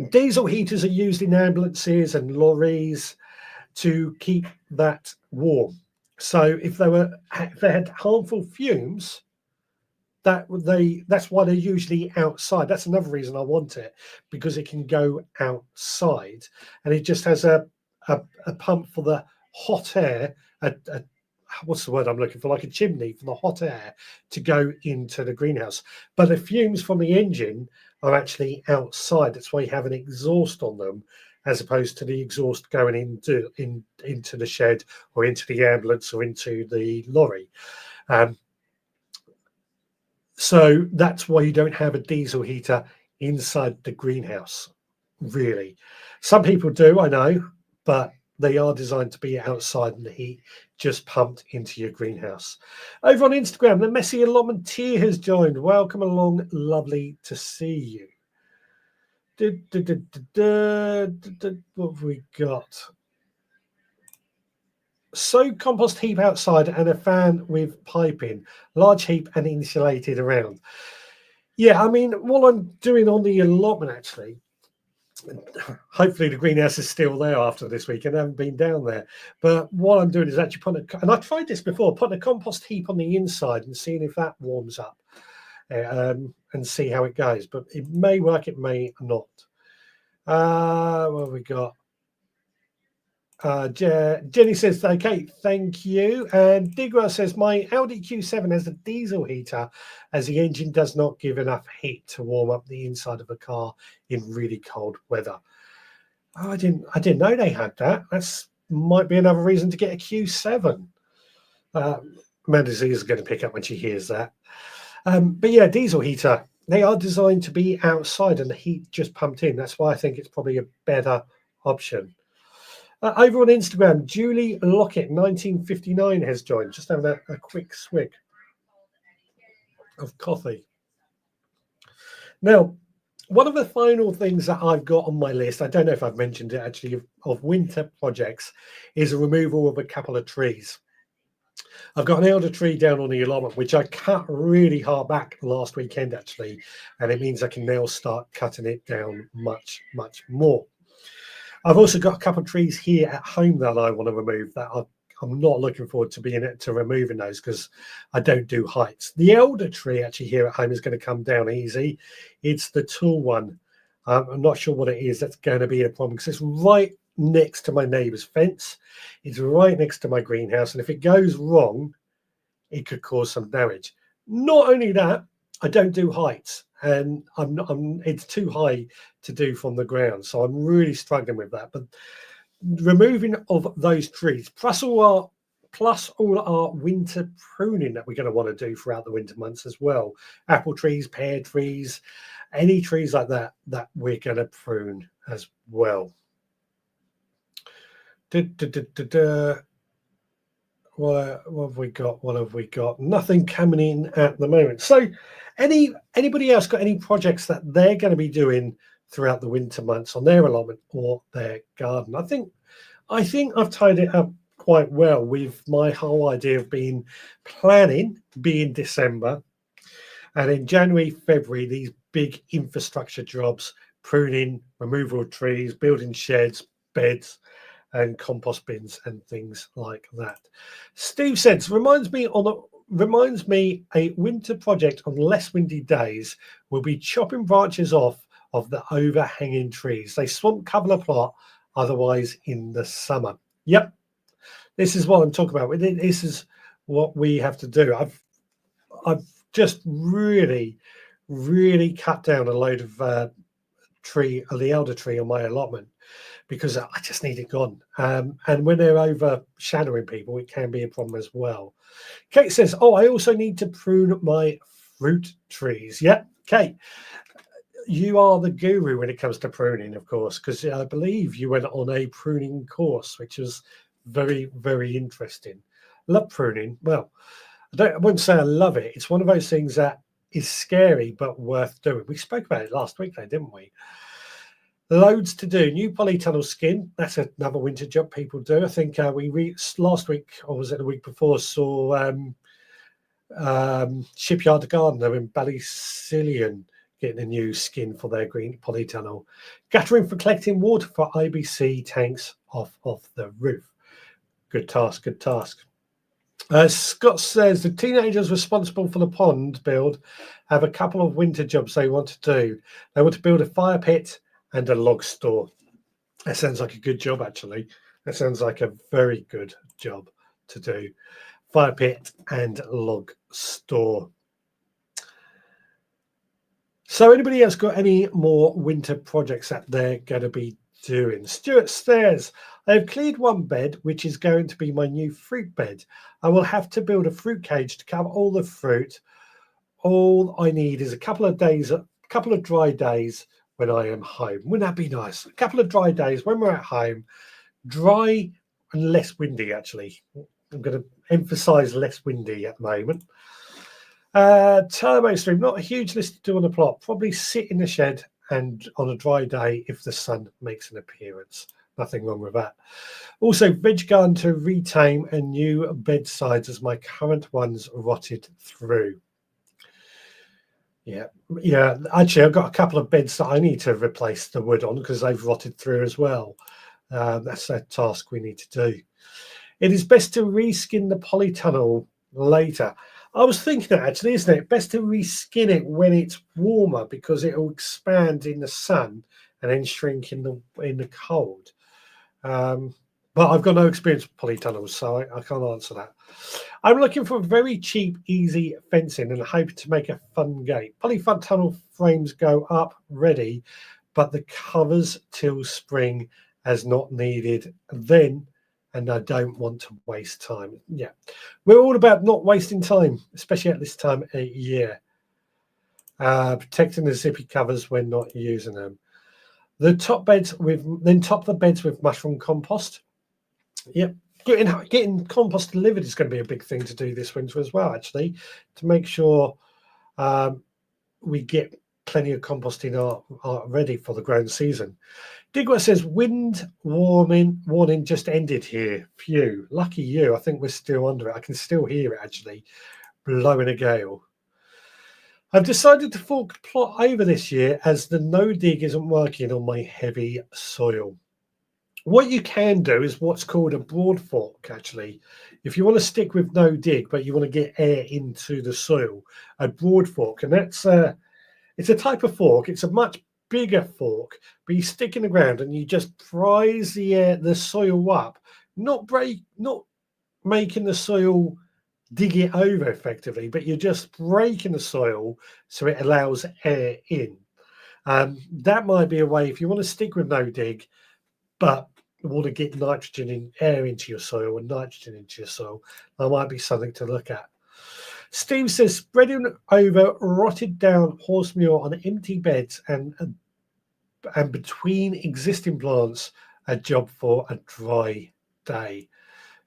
diesel heaters are used in ambulances and lorries to keep that warm. So if they had harmful fumes, that's why they're usually outside. That's another reason I want it, because it can go outside, and it just has a pump for the hot air. What's the word I'm looking for? Like a chimney for the hot air to go into the greenhouse. But the fumes from the engine are actually outside. That's why you have an exhaust on them, as opposed to the exhaust going into the shed or into the ambulance or into the lorry. So that's why you don't have a diesel heater inside the greenhouse, really. Some people do, I know, but they are designed to be outside and the heat just pumped into your greenhouse. Over on Instagram, the Messy Allotment Tier has joined. Welcome along. Lovely to see you. What have we got? So compost heap outside and a fan with piping, large heap and insulated around. Yeah, I mean, what I'm doing on the allotment, actually, hopefully the greenhouse is still there after this weekend. I haven't been down there. But what I'm doing is actually and I tried this before, putting a compost heap on the inside and seeing if that warms up and see how it goes. But it may work, it may not. What have we got? Jenny says, okay, thank you. And Digwell says, my Audi Q7 has a diesel heater as the engine does not give enough heat to warm up the inside of a car in really cold weather. Oh, I didn't know they had that. That's might be another reason to get a Q7. Amanda Z is going to pick up when she hears that. But yeah, diesel heater. They are designed to be outside and the heat just pumped in. That's why I think it's probably a better option. Over on Instagram, Julie Lockett, 1959, has joined. Just having a quick swig of coffee. Now, one of the final things that I've got on my list, I don't know if I've mentioned it actually, of winter projects, is a removal of a couple of trees. I've got an elder tree down on the allotment, which I cut really hard back last weekend, actually, and it means I can now start cutting it down much, much more. I've also got a couple of trees here at home that I want to remove that I'm not looking forward to removing those because I don't do heights. The elder tree actually here at home is going to come down easy. It's the tall one. I'm not sure what it is that's going to be a problem because it's right next to my neighbour's fence. It's right next to my greenhouse. And if it goes wrong, it could cause some damage. Not only that, I don't do heights. And it's too high to do from the ground. So I'm really struggling with that. But removing of those trees, plus all our winter pruning that we're going to want to do throughout the winter months as well. Apple trees, pear trees, any trees like that we're going to prune as well. What have we got? What have we got? Nothing coming in at the moment. So anybody else got any projects that they're going to be doing throughout the winter months on their allotment or their garden? I think I've tied it up quite well with my whole idea of planning being December, and in January, February, these big infrastructure jobs, pruning, removal of trees, building sheds, beds, and compost bins and things like that. Steve says, reminds me a winter project on less windy days will be chopping branches off of the overhanging trees. They swamp cover the plot otherwise in the summer. Yep, this is what I'm talking about. This is what we have to do. I've just really cut down a load of the elder tree on my allotment because I just need it gone. And when they're overshadowing people, it can be a problem as well. Kate says, oh, I also need to prune my fruit trees. Yeah, Kate, you are the guru when it comes to pruning, of course, because I believe you went on a pruning course, which was very, very interesting. Love pruning. Well, I wouldn't say I love it. It's one of those things that is scary but worth doing. We spoke about it last week, though, didn't we? Loads to do. New polytunnel skin. That's another winter job people do. I think last week, or was it the week before, saw Shipyard Gardener in Ballysillion getting a new skin for their green polytunnel. Guttering for collecting water for IBC tanks off the roof. Good task, good task. Scott says the teenagers responsible for the pond build have a couple of winter jobs they want to do. They want to build a fire pit and a log store. That sounds like a good job, actually. That sounds like a very good job to do. Fire pit and log store. So anybody else got any more winter projects that they're going to be doing? Stuart says, I have cleared one bed, which is going to be my new fruit bed. I will have to build a fruit cage to cover all the fruit. All I need is a couple of dry days when I am home. Wouldn't that be nice? A couple of dry days when we're at home, dry and less windy, actually. I'm going to emphasize less windy at the moment. Turbo Stream, not a huge list to do on the plot. Probably sit in the shed and on a dry day if the sun makes an appearance. Nothing wrong with that. Also, veg garden to retame and new bedsides as my current ones rotted through. Yeah. Actually, I've got a couple of beds that I need to replace the wood on because they've rotted through as well. That's a task we need to do. It is best to reskin the polytunnel later. I was thinking that actually, isn't it? Best to reskin it when it's warmer because it will expand in the sun and then shrink in the cold. But I've got no experience with polytunnels, so I can't answer that. I'm looking for very cheap, easy fencing and hoping to make a fun gate. Polyfront tunnel frames go up ready, but the covers till spring as not needed then, and I don't want to waste time. Yeah, we're all about not wasting time, especially at this time of year. Protecting the zippy covers when not using them. Top the beds with mushroom compost. Yep. Getting compost delivered is going to be a big thing to do this winter as well, actually, to make sure we get plenty of composting ready for the growing season. Digwa says, wind warning just ended here. Phew. Lucky you. I think we're still under it. I can still hear it, actually, blowing a gale. I've decided to fork the plot over this year as the no dig isn't working on my heavy soil. What you can do is what's called a broad fork, actually. If you want to stick with no dig, but you want to get air into the soil, a broad fork, and it's a type of fork. It's a much bigger fork, but you stick in the ground and you just prise the soil up, not making the soil dig it over effectively, but you're just breaking the soil so it allows air in. That might be a way if you want to stick with no dig, but you want to get air into your soil and nitrogen into your soil. That might be something to look at. Steve says, spreading over rotted down horse manure on empty beds and between existing plants, a job for a dry day.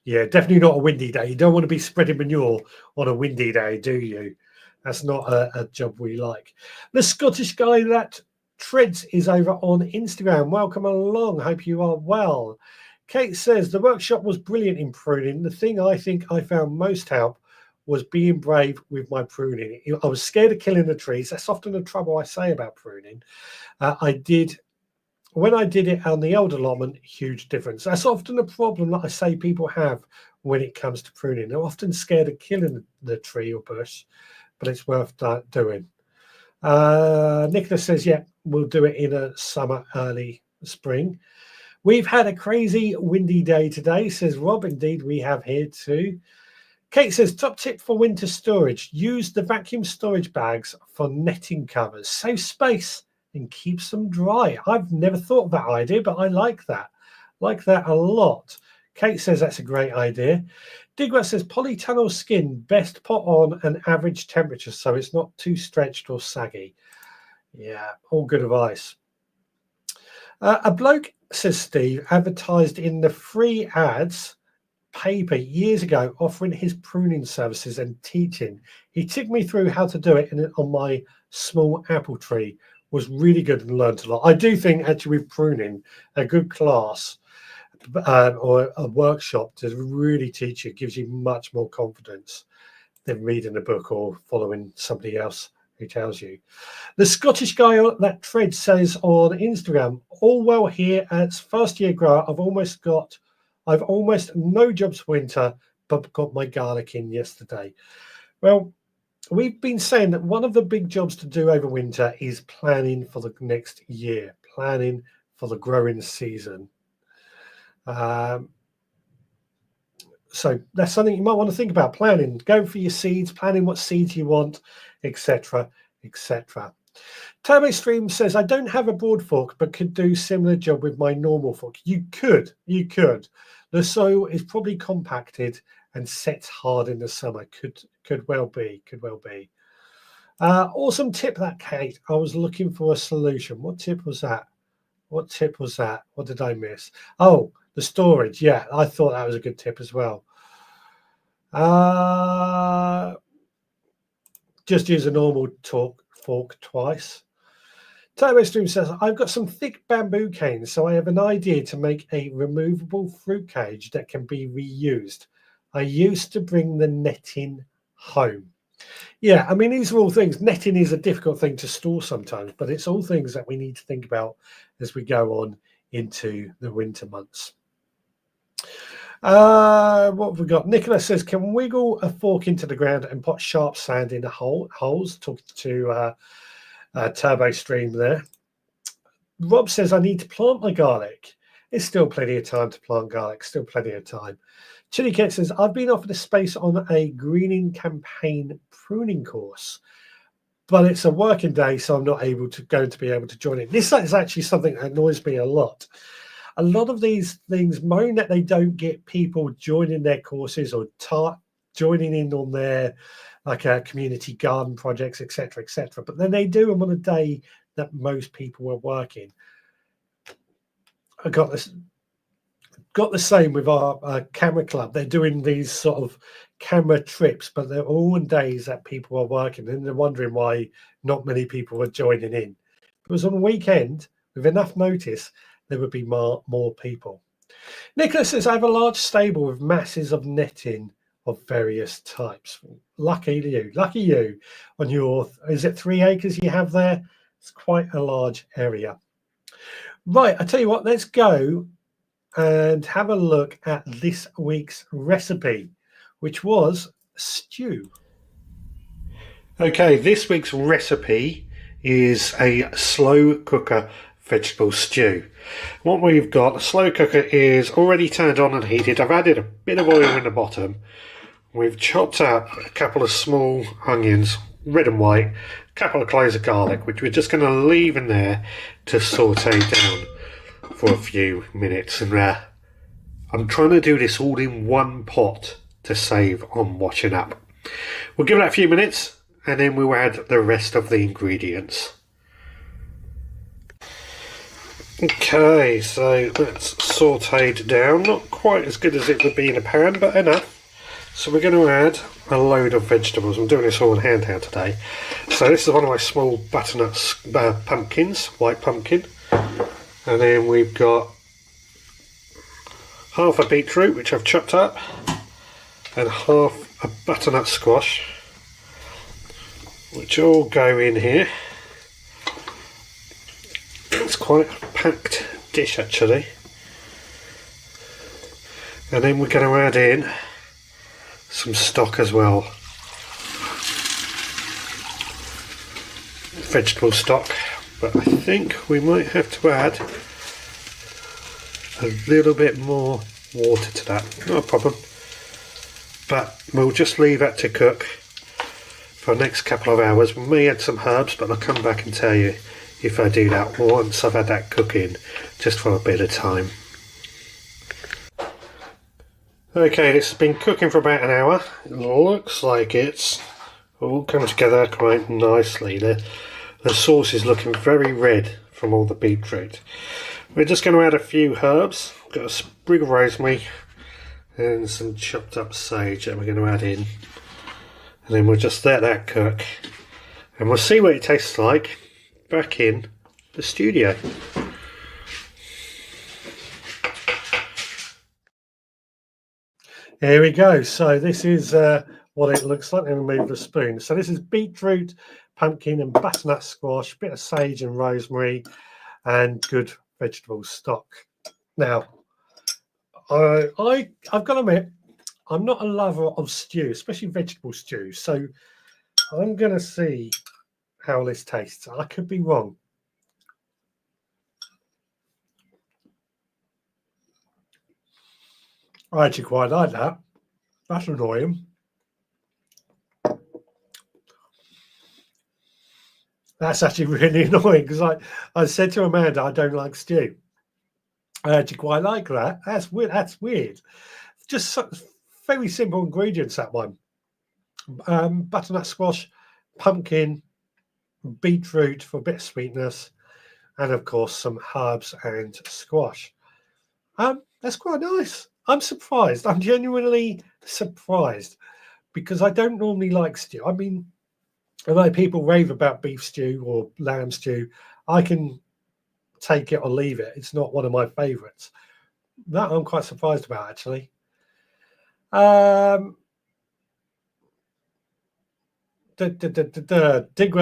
Yeah, definitely not a windy day. You don't want to be spreading manure on a windy day, do you? That's not a job we like. The Scottish guy that treads is over on Instagram. Welcome along. Hope you are well. Kate says, the workshop was brilliant in pruning. The thing I think I found most help was being brave with my pruning. I was scared of killing the trees. That's often the trouble I say about pruning. I did when I did it on the old allotment, huge difference. That's often a problem that I say people have when it comes to pruning. They're often scared of killing the tree or bush, but it's worth doing. Nicholas says, yeah, we'll do it in a summer, early spring. We've had a crazy windy day today, says Rob. Indeed, we have here too. Kate says, top tip for winter storage. Use the vacuum storage bags for netting covers. Save space and keeps them dry. I've never thought of that idea, but I like that. Like that a lot. Kate says that's a great idea. Digwell says polytunnel skin best put on an average temperature so it's not too stretched or saggy. Yeah, all good advice. A bloke, says Steve, advertised in the free ads paper years ago offering his pruning services and teaching. He took me through how to do it on my small apple tree. Was really good and learned a lot. I do think actually with pruning, a good class or a workshop to really teach you gives you much more confidence than reading a book or following somebody else who tells you. The Scottish guy that Tread says on Instagram, all well here as first year grower. I've almost no jobs for winter, but got my garlic in yesterday. Well, we've been saying that one of the big jobs to do over winter is planning for the next year, planning for the growing season. So that's something you might want to think about, planning, going for your seeds, planning what seeds you want, etc., etc. Turbo Stream says, I don't have a broad fork, but could do similar job with my normal fork. You could. The soil is probably compacted and sets hard in the summer. Could well be. Awesome tip that, Kate. I was looking for a solution. What tip was that? What did I miss? Oh, the storage. Yeah, I thought that was a good tip as well. Just use a normal fork twice. Turbo Stream says, I've got some thick bamboo canes, so I have an idea to make a removable fruit cage that can be reused. I used to bring the netting home. Yeah, I mean, these are all things. Netting is a difficult thing to store sometimes, but it's all things that we need to think about as we go on into the winter months. What have we got? Nicholas says, can wiggle a fork into the ground and put sharp sand in the holes? Talking to Turbo Stream there. Rob says, I need to plant my garlic. There's still plenty of time to plant garlic, still plenty of time. Chili Cat says, I've been offered a space on a greening campaign pruning course, but it's a working day, so I'm not going to be able to join it. This is actually something that annoys me a lot. A lot of these things moan that they don't get people joining their courses or joining in on their community garden projects, etc., etc. But then they do them on a day that most people are working. I got the same with our camera club. They're doing these sort of camera trips, but they're all on days that people are working, and they're wondering why not many people are joining in. If it was on a weekend with enough notice, there would be more people. Nicholas says, I have a large stable with masses of netting of various types. Lucky you on your, is it 3 acres you have there? It's quite a large area. Right, I tell you what, let's go and have a look at this week's recipe, which was stew. Okay, this week's recipe is a slow cooker vegetable stew. What we've got, the slow cooker is already turned on and heated. I've added a bit of oil in the bottom. We've chopped up a couple of small onions, red and white, a couple of cloves of garlic, which we're just going to leave in there to saute down for a few minutes. And I'm trying to do this all in one pot to save on washing up. We'll give it a few minutes and then we'll add the rest of the ingredients. Okay, so that's sauteed down, not quite as good as it would be in a pan, but enough. So we're going to add a load of vegetables. I'm doing this all in handheld today. So this is one of my small butternut pumpkins, white pumpkin. And then we've got half a beetroot, which I've chopped up, and half a butternut squash, which all go in here. It's quite a packed dish actually. And then we're going to add in some stock as well. Vegetable stock, but I think we might have to add a little bit more water to that. Not a problem. But we'll just leave that to cook for the next couple of hours. We may add some herbs, but I'll come back and tell you if I do that once I've had that cooking, just for a bit of time. Okay, this has been cooking for about an hour. It looks like it's all come together quite nicely. The sauce is looking very red from all the beetroot. We're just going to add a few herbs. We've got a sprig of rosemary and some chopped up sage that we're going to add in. And then we'll just let that cook. And we'll see what it tastes like back in the studio. Here we go. So this is what it looks like. Let me move the spoon. So this is beetroot, pumpkin and butternut squash, bit of sage and rosemary, and good vegetable stock. Now, I've got to admit, I'm not a lover of stew, especially vegetable stew. So I'm going to see how this tastes. I could be wrong. I actually quite like that. That's annoying. That's actually really annoying because I said to Amanda I don't like stew. I actually quite like that. That's weird. That's weird. Just very simple ingredients, that one. Butternut squash, pumpkin, beetroot for a bit of sweetness, and of course some herbs and squash. That's quite nice. I'm surprised. I'm genuinely surprised because I don't normally like stew. I mean, although people rave about beef stew or lamb stew, I can take it or leave it. It's not one of my favourites. That I'm quite surprised about, actually. Digwell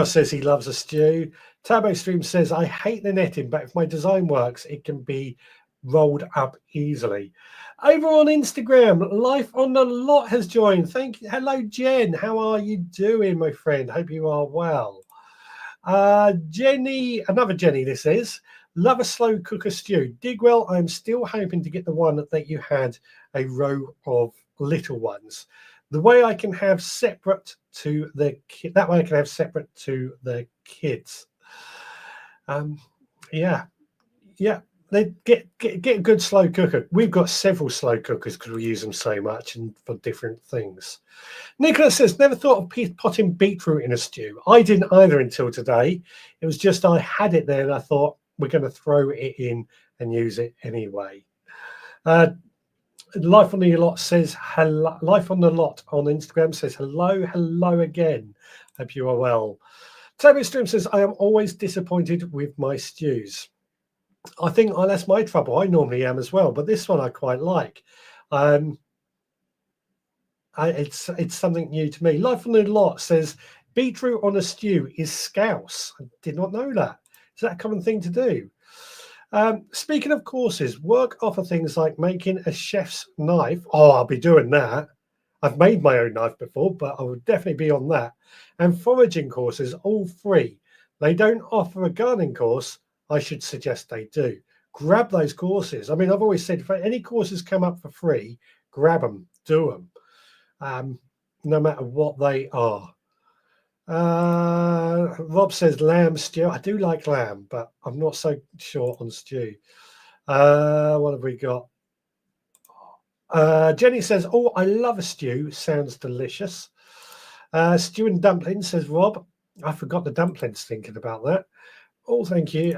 says he loves a stew. Turbo Stream says, I hate the netting, but if my design works, it can be rolled up easily. Over on Instagram, Life on the Lot has joined. Thank you. Hello, Jen. How are you doing, my friend? Hope you are well. Jenny, another Jenny, this is. Love a slow cooker stew. Digwell, I'm still hoping to get the one that you had a row of little ones. The way I can have separate to the that way I can have separate to the kids. Yeah. They get a good slow cooker. We've got several slow cookers because we use them so much and for different things. Nicholas says, never thought of potting beetroot in a stew. I didn't either until today. It was just I had it there and I thought we're going to throw it in and use it anyway. Life on the Lot says hello. Life on the Lot on Instagram says hello again. Hope you are well. Toby Stream says, I am always disappointed with my stews. I think that's my trouble. I normally am as well, but this one I quite like. It's something new to me. Life on the Lot says beetroot on a stew is scouse. I did not know that. Is that a common thing to do? Speaking of courses, work offer things like making a chef's knife. Oh, I'll be doing that. I've made my own knife before, but I would definitely be on that. And foraging courses, all free. They don't offer a gardening course. I should suggest they do. Grab those courses. I mean, I've always said, if any courses come up for free, grab them, do them, no matter what they are. Rob says lamb stew. I do like lamb, but I'm not so sure on stew. What have we got? Jenny says, oh, I love a stew. Sounds delicious. Stew and dumplings, says Rob. I forgot the dumplings, thinking about that. Oh, thank you.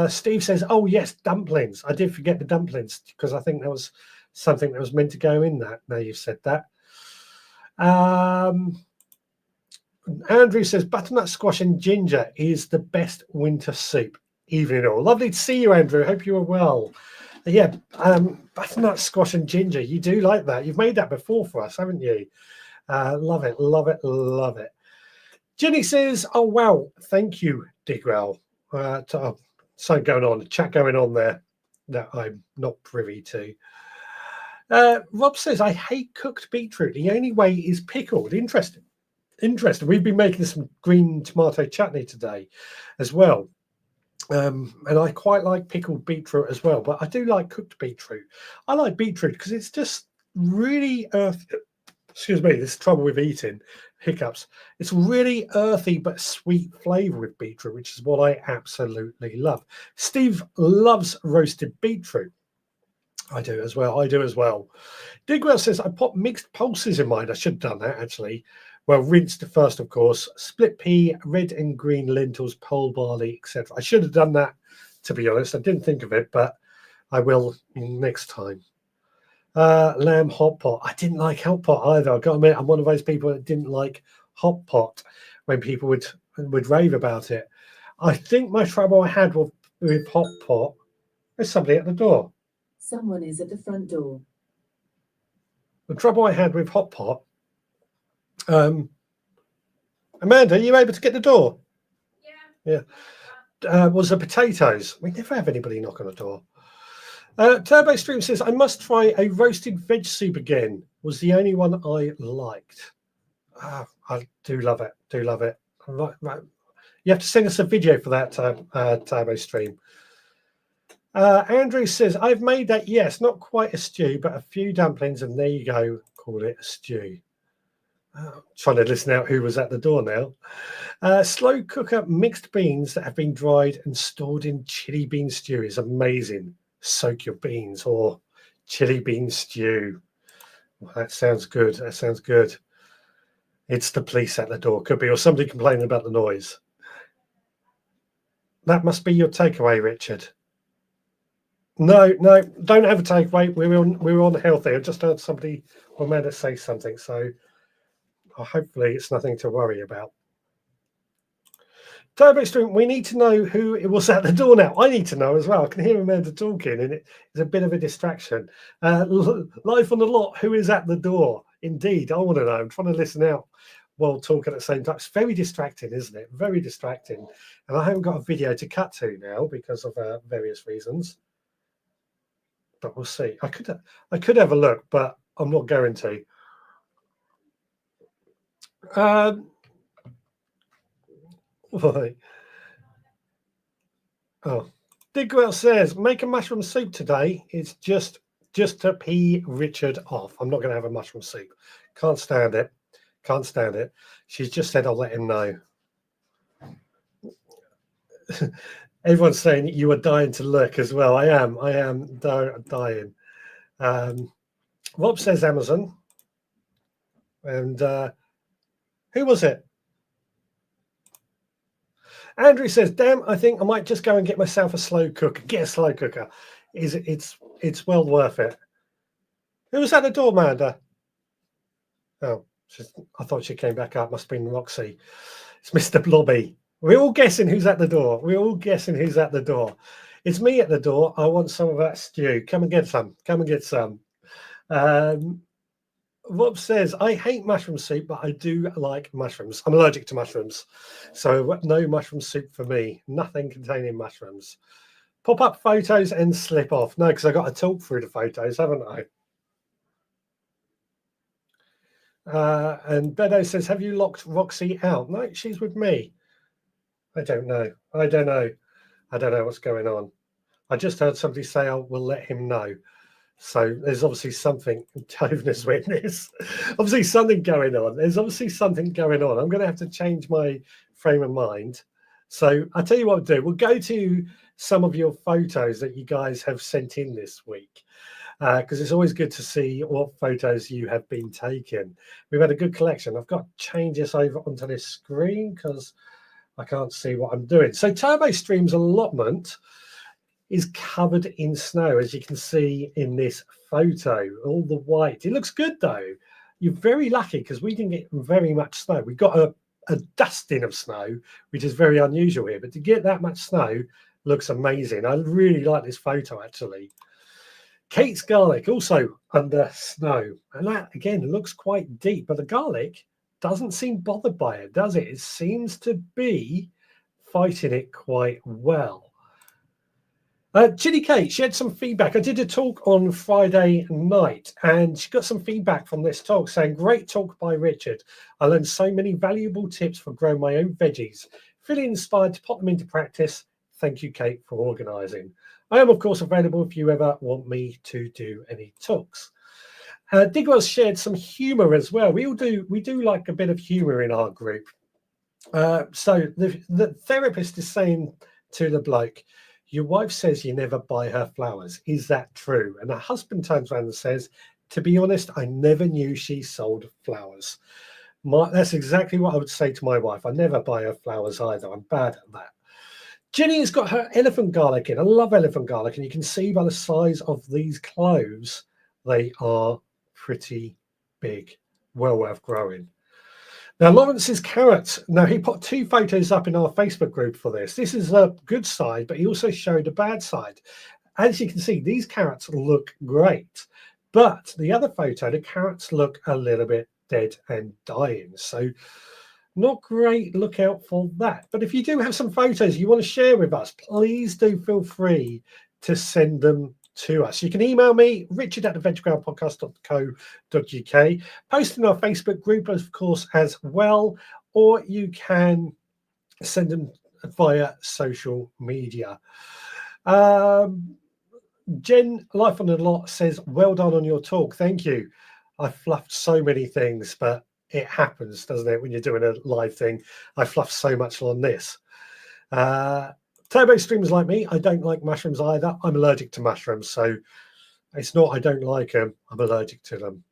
Steve says, oh, yes, dumplings. I did forget the dumplings because I think that was something that was meant to go in that. Now you've said that. Andrew says, butternut squash and ginger is the best winter soup. Evening all. Lovely to see you, Andrew. Hope you are well. Yeah, butternut squash and ginger. You do like that. You've made that before for us, haven't you? Love it, love it, love it. Jenny says, oh, wow. Thank you, Digwell. So going on, chat going on there. that I'm not privy to. Rob says, I hate cooked beetroot. The only way is pickled. Interesting. We've been making some green tomato chutney today as well. And I quite like pickled beetroot as well, but I do like cooked beetroot. I like beetroot because it's just really earthy. Excuse me, this trouble with eating, hiccups. It's really earthy but sweet flavour with beetroot, which is what I absolutely love. Steve loves roasted beetroot. I do as well. Digwell says, I put mixed pulses in mine. I should have done that, actually. Well, rinsed first, of course. Split pea, red and green lentils, pole barley, etc. I should have done that, to be honest. I didn't think of it, but I will next time. Lamb hot pot. I didn't like hot pot either. I've got to admit, I'm one of those people that didn't like hot pot when people would rave about it. I think my trouble I had with hot pot is somebody at the door. Someone is at the front door. The trouble I had with hot pot. Amanda, are you able to get the door? Yeah. Was the potatoes. We never have anybody knock on the door. Turbo Stream says, I must try a roasted veg soup again. Was the only one I liked. I do love it. Right. You have to send us a video for that, Turbo Stream. Andrew says, I've made that, yes, not quite a stew, but a few dumplings, and there you go, call it a stew. Trying to listen out who was at the door now. Slow cooker mixed beans that have been dried and stored in chili bean stew is amazing. Soak your beans or chili bean stew. Well, that sounds good. It's the police at the door, could be, or somebody complaining about the noise. That must be your takeaway, Richard. No, don't have a takeaway. We're on healthy. I just heard somebody or Amanda say something, so hopefully it's nothing to worry about. Turbo Stream, we need to know who it was at the door now. I need to know as well. I can hear Amanda talking, and it's a bit of a distraction. Live on the lot, who is at the door? Indeed, I want to know. I'm trying to listen out while talking at the same time. It's very distracting, isn't it? Very distracting. And I haven't got a video to cut to now because of various reasons. But we'll see. I could have a look, but I'm not going to. Digwell says, make a mushroom soup today. It's just to pee Richard off. I'm not going to have a mushroom soup. Can't stand it. She's just said I'll let him know. Everyone's saying you are dying to look as well. I am dying. Rob says Amazon. And who was it? Andrew says, damn, I think I might just go and get myself a slow cooker. Get a slow cooker. It's well worth it. Who was at the door, Amanda? Oh, I thought she came back up. Must have been Roxy. It's Mr. Blobby. We're all guessing who's at the door. It's me at the door. I want some of that stew. Come and get some. Rob says, I hate mushroom soup, but I do like mushrooms. I'm allergic to mushrooms. So no mushroom soup for me. Nothing containing mushrooms. Pop up photos and slip off. No, because I got to talk through the photos, haven't I? And Bedo says, have you locked Roxy out? No, she's with me. I don't know what's going on. I just heard somebody say, we'll let him know. So there's obviously something, Tovner's witness, obviously something going on. I'm going to have to change my frame of mind. So I'll tell you what we'll do. We'll go to some of your photos that you guys have sent in this week, because it's always good to see what photos you have been taking. We've had a good collection. I've got to change this over onto this screen because I can't see what I'm doing. So Turbo Stream's allotment is covered in snow, as you can see in this photo. All the white. It looks good though. You're very lucky because we didn't get very much snow. We got a dusting of snow, which is very unusual here. But to get that much snow looks amazing. I really like this photo actually. Kate's garlic also under snow, and that again looks quite deep. But the garlic doesn't seem bothered by it, does it? It seems to be fighting it quite well. Ginny Kate, she had some feedback. I did a talk on Friday night and she got some feedback from this talk saying, great talk by Richard. I learned so many valuable tips for growing my own veggies. Feeling inspired to put them into practice. Thank you, Kate, for organising. I am, of course, available if you ever want me to do any talks. Digwell's shared some humour as well. We do like a bit of humour in our group. So the therapist is saying to the bloke, your wife says you never buy her flowers. Is that true? And the husband turns around and says, to be honest, I never knew she sold flowers. That's exactly what I would say to my wife. I never buy her flowers either. I'm bad at that. Jenny has got her elephant garlic in. I love elephant garlic. And you can see by the size of these cloves, they are pretty big, well worth growing. Now, Lawrence's carrots. Now, he put 2 photos up in our Facebook group for this. This is a good side, but he also showed a bad side. As you can see, these carrots look great. But the other photo, the carrots look a little bit dead and dying. So not great. Look out for that. But if you do have some photos you want to share with us, please do feel free to send them to us. You can email me, richard@theveggiegroundpodcast.co.uk, post in our Facebook group, of course, as well, or you can send them via social media. Jen Life on the Lot says, well done on your talk. Thank you. I fluffed so many things, but it happens, doesn't it, when you're doing a live thing? I fluffed so much on this. Turbo streamers like me, I don't like mushrooms either. I'm allergic to mushrooms, so it's not I don't like them, I'm allergic to them.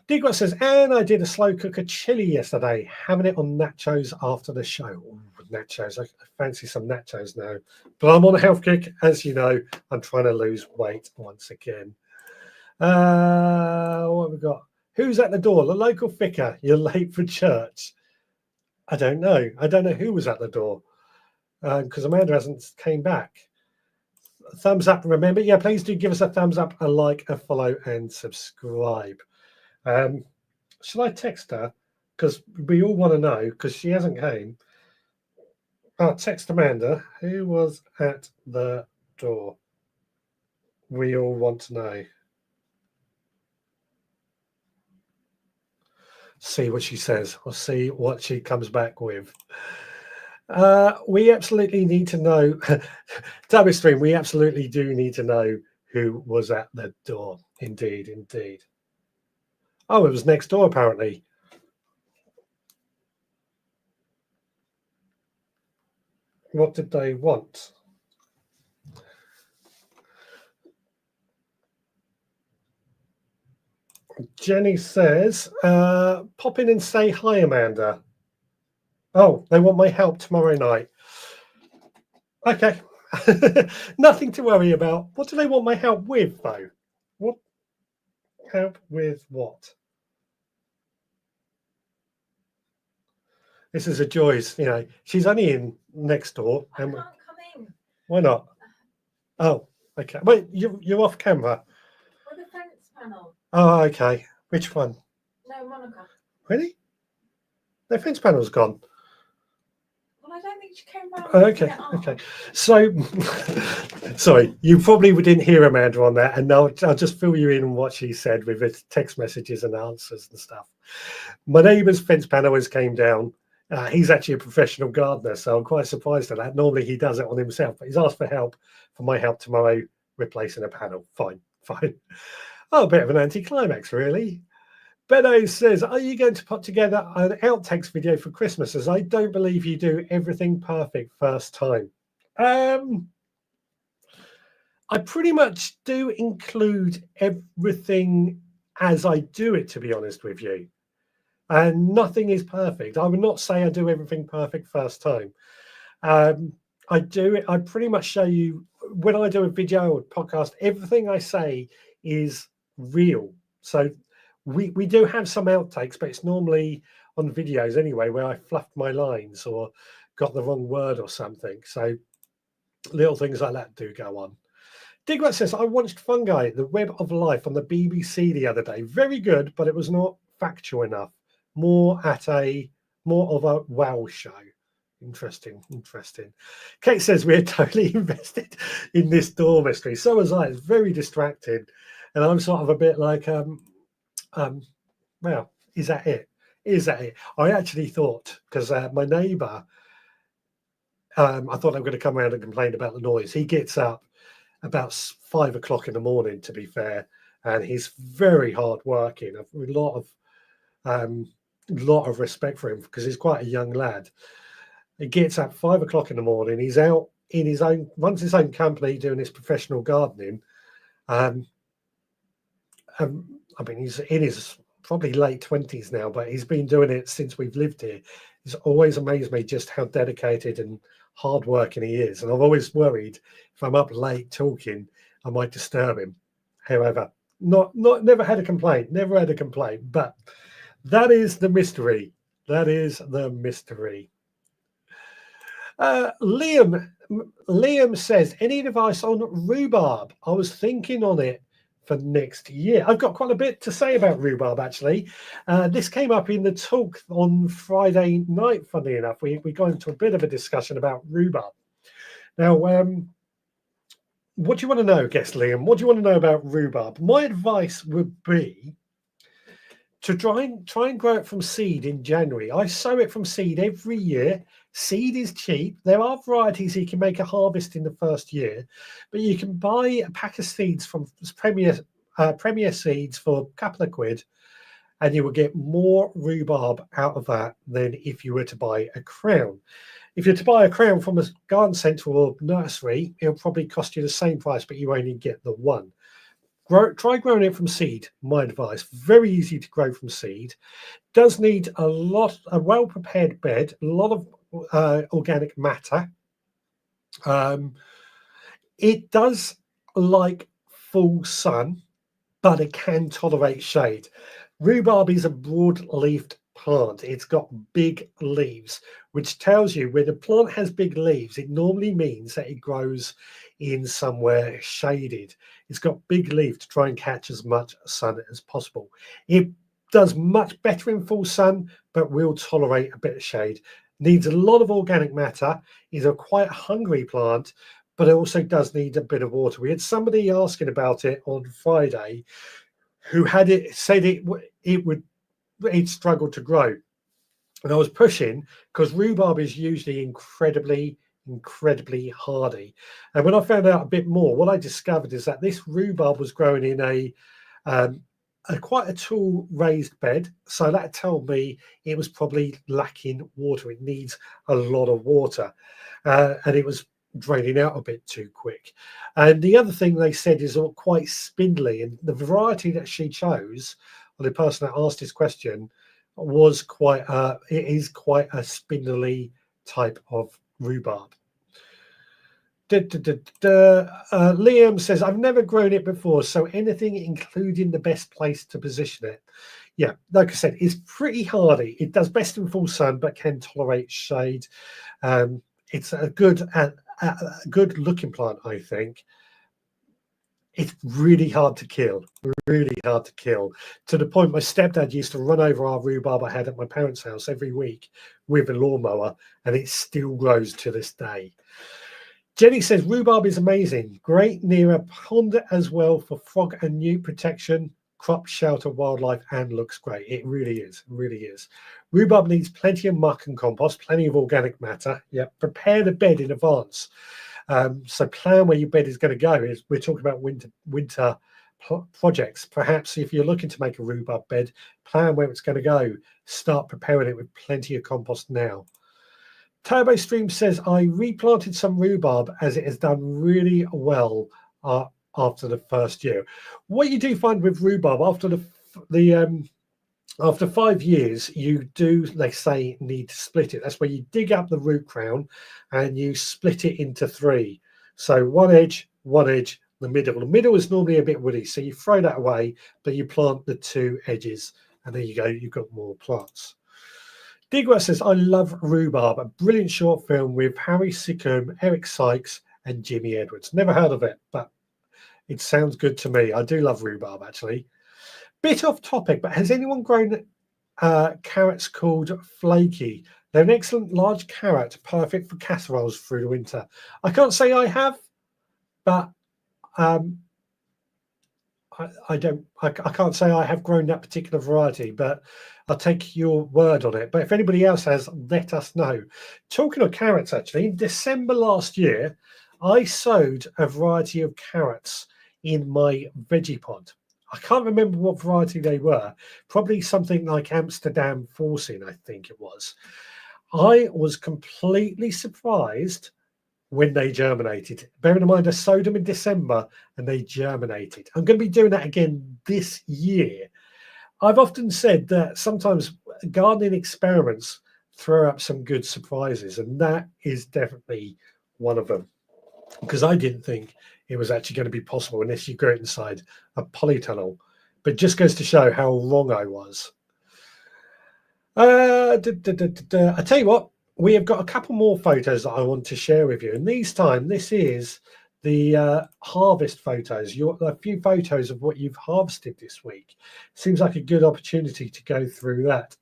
Digwa says, and I did a slow cooker chili yesterday, having it on nachos after the show. Ooh, nachos, I fancy some nachos now. But I'm on a health kick, as you know. I'm trying to lose weight once again. What have we got? Who's at the door? The local vicar. You're late for church. I don't know. I don't know who was at the door. Because Amanda hasn't came back. Thumbs up, remember. Yeah, please do give us a thumbs up, a like, a follow, and subscribe. Shall I text her? Because we all want to know, because she hasn't came. Oh, text Amanda. Who was at the door? We all want to know. See what she says. We'll see what she comes back with. We absolutely need to know, Tabby Stream, we absolutely do need to know who was at the door. Indeed, indeed. Oh, it was next door, apparently. What did they want? Jenny says, pop in and say hi, Amanda. Oh, they want my help tomorrow night. Okay. Nothing to worry about. What do they want my help with, though? What help with what? This is a Joyce, you know, she's only in next door. I can't come in. Why not? Oh, okay. Wait, you're off camera. With the fence panel. Oh, okay. Which one? No, Monica. Really? The fence panel's gone. Well, I don't think she came round. Okay, okay. So, sorry, you probably didn't hear Amanda on that, and I'll just fill you in on what she said with the text messages and answers and stuff. My neighbour's fence panel has came down. He's actually a professional gardener, so I'm quite surprised at that. Normally he does it on himself, but he's asked for my help tomorrow replacing a panel. Fine, fine. Oh, a bit of an anticlimax, really. Benno says, are you going to put together an outtakes video for Christmas, as I don't believe you do everything perfect first time? I pretty much do include everything as I do it, to be honest with you. And nothing is perfect. I would not say I do everything perfect first time. I do it. I pretty much show you when I do a video or podcast, everything I say is real. So we do have some outtakes, but it's normally on videos anyway, where I fluffed my lines or got the wrong word or something. So little things like that do go on. Digrat says, I watched Fungi, The Web of Life on the BBC the other day. Very good, but it was not factual enough. More of a wow show. Interesting. Kate says we're totally invested in this door mystery. So was I. It's very distracting, and I'm sort of a bit like, well, is that it? Is that it? I actually thought, because my neighbour, I thought they were going to come around and complain about the noise. He gets up about 5 o'clock in the morning, to be fair, and he's very hard working. I've a lot of respect for him because he's quite a young lad. He gets up 5 o'clock in the morning. He's out in runs his own company doing his professional gardening. I mean, he's in his probably late 20s now, but he's been doing it since we've lived here. It's always amazed me just how dedicated and hardworking he is. And I've always worried if I'm up late talking, I might disturb him. However, never had a complaint, but that is the mystery. That is the mystery. Liam says, any advice on rhubarb? I was thinking on it for next year. I've got quite a bit to say about rhubarb, actually. This came up in the talk on Friday night, funnily enough. We got into a bit of a discussion about rhubarb. Now, what do you want to know, guest Liam? What do you want to know about rhubarb? My advice would be to try and grow it from seed in January. I sow it from seed every year. Seed is cheap. There are varieties you can make a harvest in the first year, but you can buy a pack of seeds from Premier Seeds for a couple of quid, and you will get more rhubarb out of that than if you were to buy a crown. If you're to buy a crown from a garden centre or nursery, it'll probably cost you the same price, but you only get the one. Try growing it from seed. My advice. Very easy to grow from seed. Does need a well-prepared bed, a lot of organic matter. It does like full sun, but it can tolerate shade. Rhubarb is a broad-leafed plant. It's got big leaves, which tells you when a plant has big leaves, it normally means that it grows in somewhere shaded. It's got big leaves to try and catch as much sun as possible. It does much better in full sun, but will tolerate a bit of shade. Needs a lot of organic matter. Is a quite hungry plant, but it also does need a bit of water. We had somebody asking about it on Friday who had it said it struggled to grow. And I was pushing because rhubarb is usually incredibly hardy. And when I found out a bit more, what I discovered is that this rhubarb was growing in a quite a tall raised bed. So that told me it was probably lacking water. It needs a lot of water. And it was draining out a bit too quick. And the other thing they said is quite spindly. And the variety that she chose, or the person that asked this question, was quite a spindly type of rhubarb. Liam says, I've never grown it before, so anything including the best place to position it. Yeah, like I said, it's pretty hardy. It does best in full sun, but can tolerate shade. It's a good looking plant, I think. It's really hard to kill, to the point my stepdad used to run over our rhubarb I had at my parents' house every week with a lawnmower, and it still grows to this day. Jenny says rhubarb is amazing, great near a pond as well for frog and newt protection, crop shelter, wildlife, and looks great. It really is. Rhubarb needs plenty of muck and compost, plenty of organic matter. Yeah, prepare the bed in advance. So plan where your bed is going to go. We're talking about winter projects. Perhaps if you're looking to make a rhubarb bed, plan where it's going to go. Start preparing it with plenty of compost now. Turbo Stream says, I replanted some rhubarb as it has done really well after the first year. What you do find with rhubarb after 5 years, you do, they say, need to split it. That's where you dig up the root crown and you split it into three. So one edge, the middle. The middle is normally a bit woody, so you throw that away, but you plant the two edges, and there you go, you've got more plants. Digwa says, I love Rhubarb, a brilliant short film with Harry Sickham, Eric Sykes, and Jimmy Edwards. Never heard of it, but it sounds good to me. I do love Rhubarb, actually. Bit off topic, but has anyone grown carrots called Flaky. They're an excellent large carrot, perfect for casseroles through the winter. I can't say I have, but I can't say I have grown that particular variety, but I'll take your word on it. But if anybody else has, let us know. Talking of carrots, actually, in December last year, I sowed a variety of carrots in my veggie pod. I can't remember what variety they were. Probably something like Amsterdam Forcing, I think it was. I was completely surprised when they germinated. Bearing in mind, I sowed them in December and they germinated. I'm going to be doing that again this year. I've often said that sometimes gardening experiments throw up some good surprises, and that is definitely one of them. Because I didn't think it was actually going to be possible unless you grow it inside a polytunnel. But just goes to show how wrong I was. I tell you what, we have got a couple more photos that I want to share with you, and this is the harvest photos. A few photos of what you've harvested this week. Seems like a good opportunity to go through that.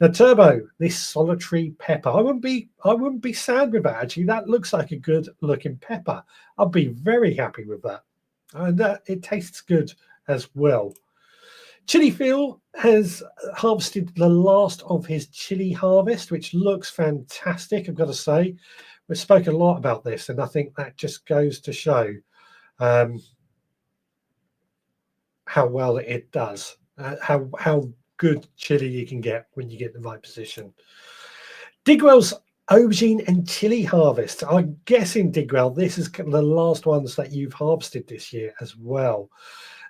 Now, Turbo, this solitary pepper, I wouldn't be sad with that. Actually, that looks like a good looking pepper. I'll be very happy with that, and it tastes good as well. Chili Phil has harvested the last of his chili harvest, which looks fantastic, I've got to say. We've spoken a lot about this, and I think that just goes to show how well it does, how good chili you can get when you get in the right position. Digwell's aubergine and chili harvest. I'm guessing, Digwell, this is the last ones that you've harvested this year as well.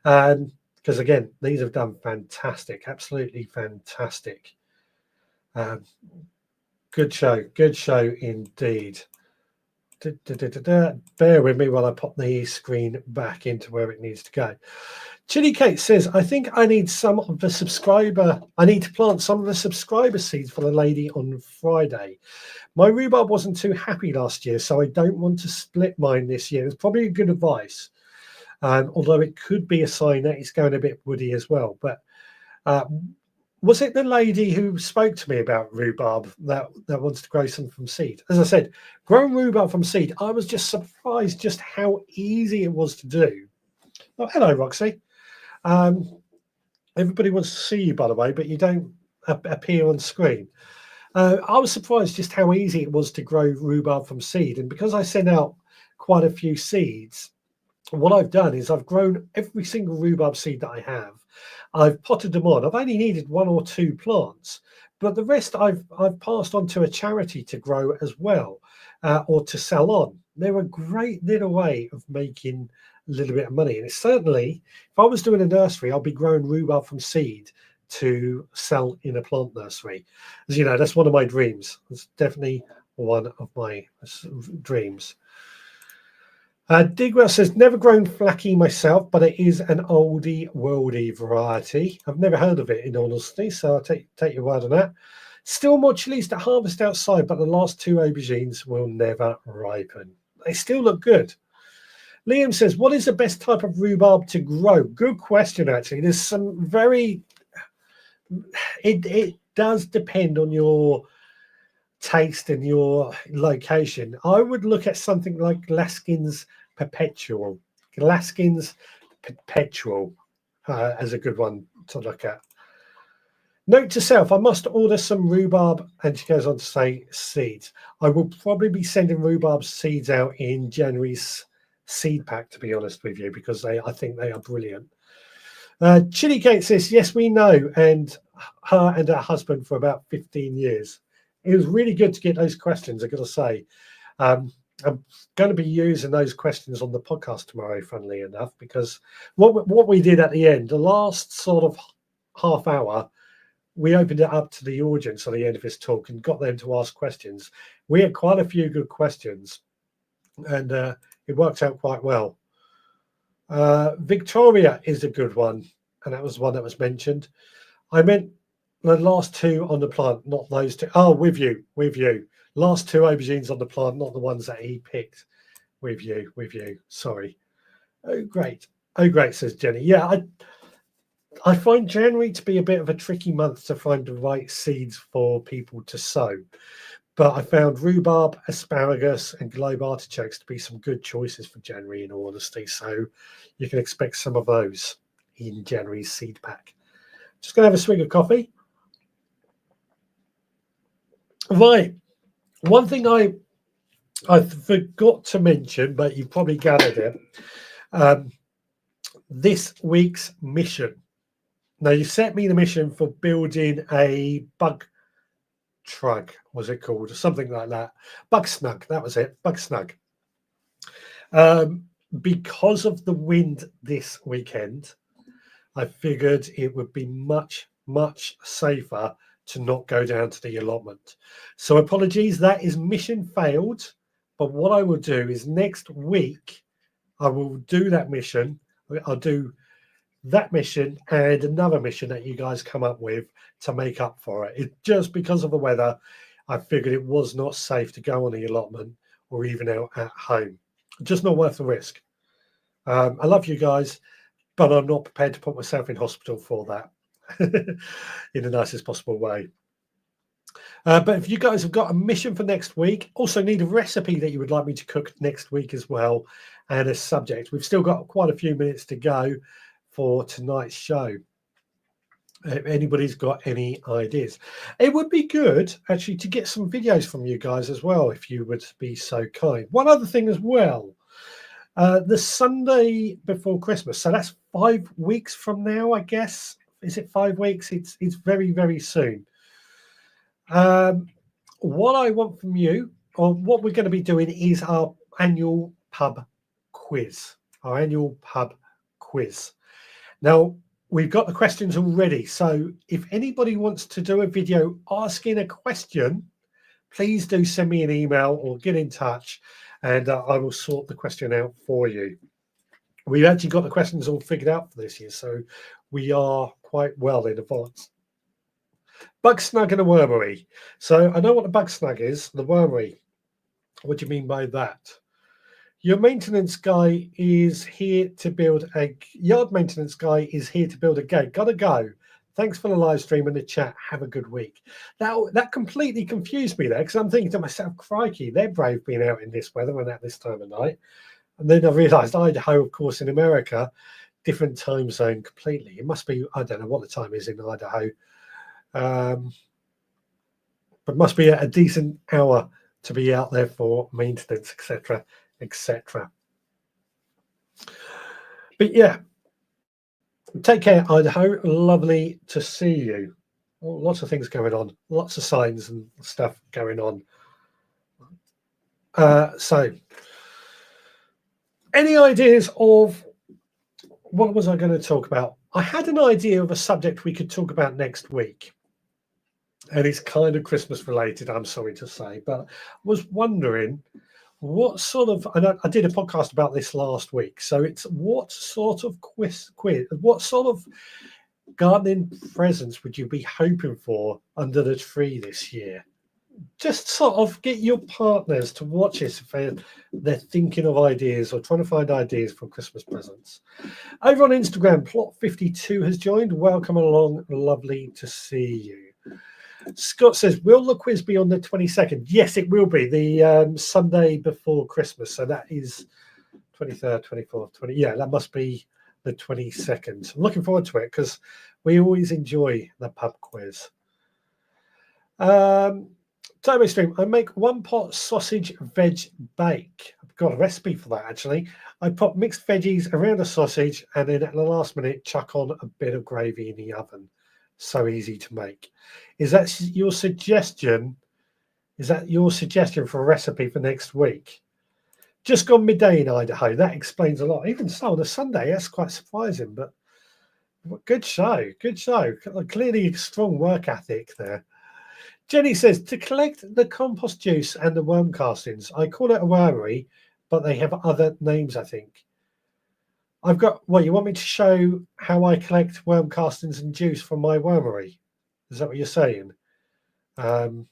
Because again, these have done fantastic, absolutely fantastic. Good show indeed. Bear with me while I pop the screen back into where it needs to go. Chili Kate says, I think I need to plant some of the subscriber seeds for the lady on Friday. My rhubarb wasn't too happy last year, so I don't want to split mine this year. It's probably a good advice. Although it could be a sign that it's going a bit woody as well. But was it the lady who spoke to me about rhubarb that wants to grow some from seed? As I said, growing rhubarb from seed, I was just surprised just how easy it was to do. Oh, hello, Roxy. Everybody wants to see you, by the way, but you don't appear on screen. I was surprised just how easy it was to grow rhubarb from seed. And because I sent out quite a few seeds, what I've done is I've grown every single rhubarb seed that I have. I've potted them on. I've only needed 1 or 2 plants, but the rest I've passed on to a charity to grow as well, or to sell on. They're a great little way of making a little bit of money. And it's certainly, if I was doing a nursery, I'll be growing rhubarb from seed to sell in a plant nursery. As you know, that's one of my dreams. It's definitely one of my dreams. Digwell says, never grown flaky myself, but it is an oldie worldy variety. I've never heard of it, in honesty, so I'll take your word on that. Still more chilies to harvest outside, but the last 2 aubergines will never ripen. They still look good. Liam says, what is the best type of rhubarb to grow? Good question, actually. There's some very... It does depend on your taste and your location. I would look at something like Glaskin's Perpetual. Glaskin's Perpetual as a good one to look at. Note to self, I must order some rhubarb, and she goes on to say seeds. I will probably be sending rhubarb seeds out in January's seed pack, to be honest with you, because I think they are brilliant. Chili Kate says, yes, we know, and her and her husband for about 15 years. It was really good to get those questions, I've got to say. I'm going to be using those questions on the podcast tomorrow, funnily enough, because what we did at the end, the last sort of half hour, we opened it up to the audience at the end of this talk and got them to ask questions. We had quite a few good questions, and it worked out quite well. Victoria is a good one, and that was one that was mentioned. I meant the last 2 on the plant, not those 2. Oh, with you. Last 2 aubergines on the plant, not the ones that he picked. With you. Sorry. Oh, great, says Jenny. Yeah, I find January to be a bit of a tricky month to find the right seeds for people to sow. But I found rhubarb, asparagus, and globe artichokes to be some good choices for January, in all honesty. So you can expect some of those in January's seed pack. Just going to have a swig of coffee. Right. One thing I forgot to mention, but you probably gathered it, this week's mission. Now, you set me the mission for building a bug trug, was it called? Or something like that. Bug snug, that was it. Bug snug. Because of the wind this weekend, I figured it would be much, much safer to not go down to the allotment. So apologies, that is mission failed. But what I will do is next week, I will do that mission. I'll do that mission and another mission that you guys come up with to make up for it. It just because of the weather, I figured it was not safe to go on the allotment or even out at home. Just not worth the risk. I love you guys, but I'm not prepared to put myself in hospital for that in the nicest possible way. But if you guys have got a mission for next week, also need a recipe that you would like me to cook next week as well, and a subject. We've still got quite a few minutes to go for tonight's show. If anybody's got any ideas, it would be good actually to get some videos from you guys as well, if you would be so kind. One other thing as well, the Sunday before Christmas, so that's 5 weeks from now, I guess. Is it 5 weeks? It's very, very soon. What I want from you, or what we're going to be doing, is our annual pub quiz. Our annual pub quiz. Now, we've got the questions already. So if anybody wants to do a video asking a question, please do send me an email or get in touch, and I will sort the question out for you. We've actually got the questions all figured out for this year, so we are quite well in advance. Bug snug and a wormery. So I know what a bug snug is, the wormery. What do you mean by that? Your maintenance guy is here to build a yard maintenance guy is here to build a gate. Gotta go. Thanks for the live stream and the chat. Have a good week. That completely confused me there, because I'm thinking to myself, crikey, they're brave being out in this weather and at this time of night. And then I realized Idaho, of course, in America, different time zone completely. It must be, I don't know what the time is in Idaho, but must be a decent hour to be out there for maintenance, etc. etc. But yeah, take care, Idaho. Lovely to see you. Oh, lots of things going on, lots of signs and stuff going on. So any ideas of what was I going to talk about? I had an idea of a subject we could talk about next week, and it's kind of Christmas related, I'm sorry to say, but I was wondering what sort of, I did a podcast about this last week, so it's what sort of quiz, what sort of gardening presents would you be hoping for under the tree this year? Just sort of get your partners to watch this if they're thinking of ideas or trying to find ideas for Christmas presents. Over on Instagram, Plot52 has joined. Welcome along. Lovely to see you. Scott says, will the quiz be on the 22nd? Yes, it will be, the Sunday before Christmas. So that is 23rd, 24th, 20. Yeah, that must be the 22nd. I'm looking forward to it because we always enjoy the pub quiz. Turbo Stream, I make one pot sausage veg bake. I've got a recipe for that actually. I pop mixed veggies around a sausage and then at the last minute chuck on a bit of gravy in the oven. So easy to make. Is that your suggestion? Is that your suggestion for a recipe for next week? Just gone midday in Idaho. That explains a lot. Even so, on a Sunday, that's quite surprising. But good show. Good show. Clearly a strong work ethic there. Jenny says, to collect the compost juice and the worm castings, I call it a wormery, but they have other names, I think. I've got, what, you want me to show how I collect worm castings and juice from my wormery? Is that what you're saying? Because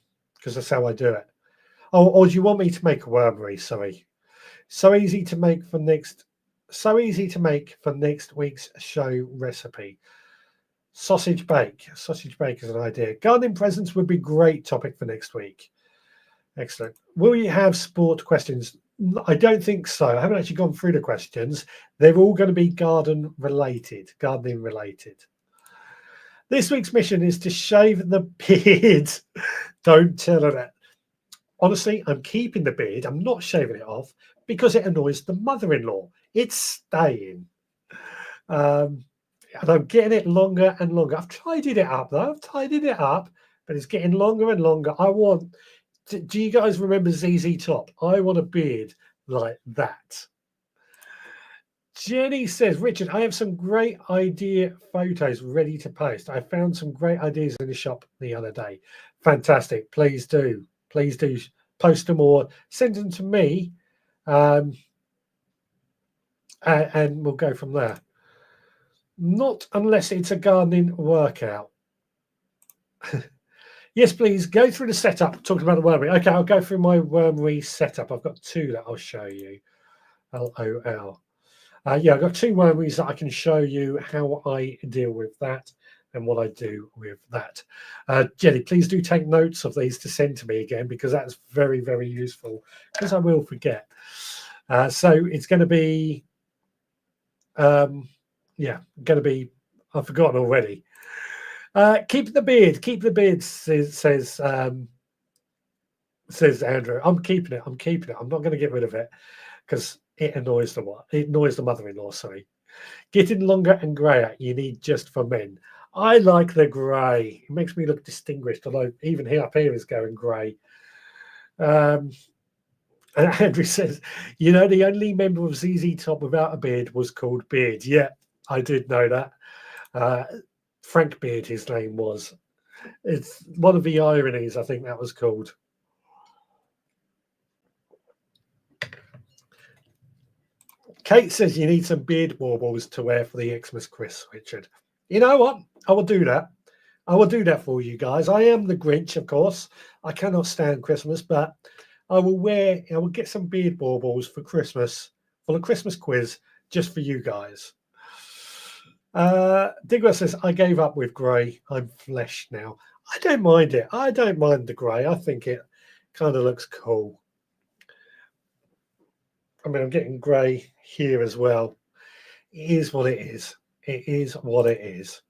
that's how I do it. Oh, or do you want me to make a wormery? Sorry. So easy to make for next week's show recipe. Sausage bake. Sausage bake is an idea. Gardening presents would be great topic for next week. Excellent. Will you have sport questions? I don't think so. I haven't actually gone through the questions. They're all going to be gardening related. This week's mission is to shave the beard. Don't tell her that. Honestly, I'm keeping the beard. I'm not shaving it off because it annoys the mother-in-law. It's staying. And I'm getting it longer and longer. I've tidied it up, though. But it's getting longer and longer. Do you guys remember ZZ Top? I want a beard like that. Jenny says, Richard, I have some great idea photos ready to post. I found some great ideas in the shop the other day. Fantastic. Please do. Post them or send them to me. And we'll go from there. Not unless it's a gardening workout. Yes, please go through the setup. Talking about the wormery. Okay, I'll go through my wormery setup. I've got two that I'll show you. LOL. Yeah, I've got two wormeries that I can show you how I deal with that and what I do with that. Jenny, please do take notes of these to send to me again because that's very, very useful because I will forget. So it's going to be, I've forgotten already. Keep the beard, says Andrew. I'm keeping it. I'm not going to get rid of it because it annoys the mother-in-law. Sorry. Getting longer and grayer. You need just for men. I like the grey. It makes me look distinguished. Although even here up here is going grey. And Andrew says, the only member of ZZ Top without a beard was called Beard. Yeah, I did know that. Frank Beard, his name was. It's one of the ironies, I think that was called. Kate says you need some beard baubles to wear for the Xmas quiz, Richard. You know what? I will do that. I will do that for you guys. I am the Grinch, of course. I cannot stand Christmas, but I will get some beard baubles for Christmas, for the Christmas quiz, just for you guys. Digger says, I gave up with grey. I'm flesh now. I don't mind it. I don't mind the grey. I think it kind of looks cool. I mean, I'm getting grey here as well. It is what it is. It is what it is.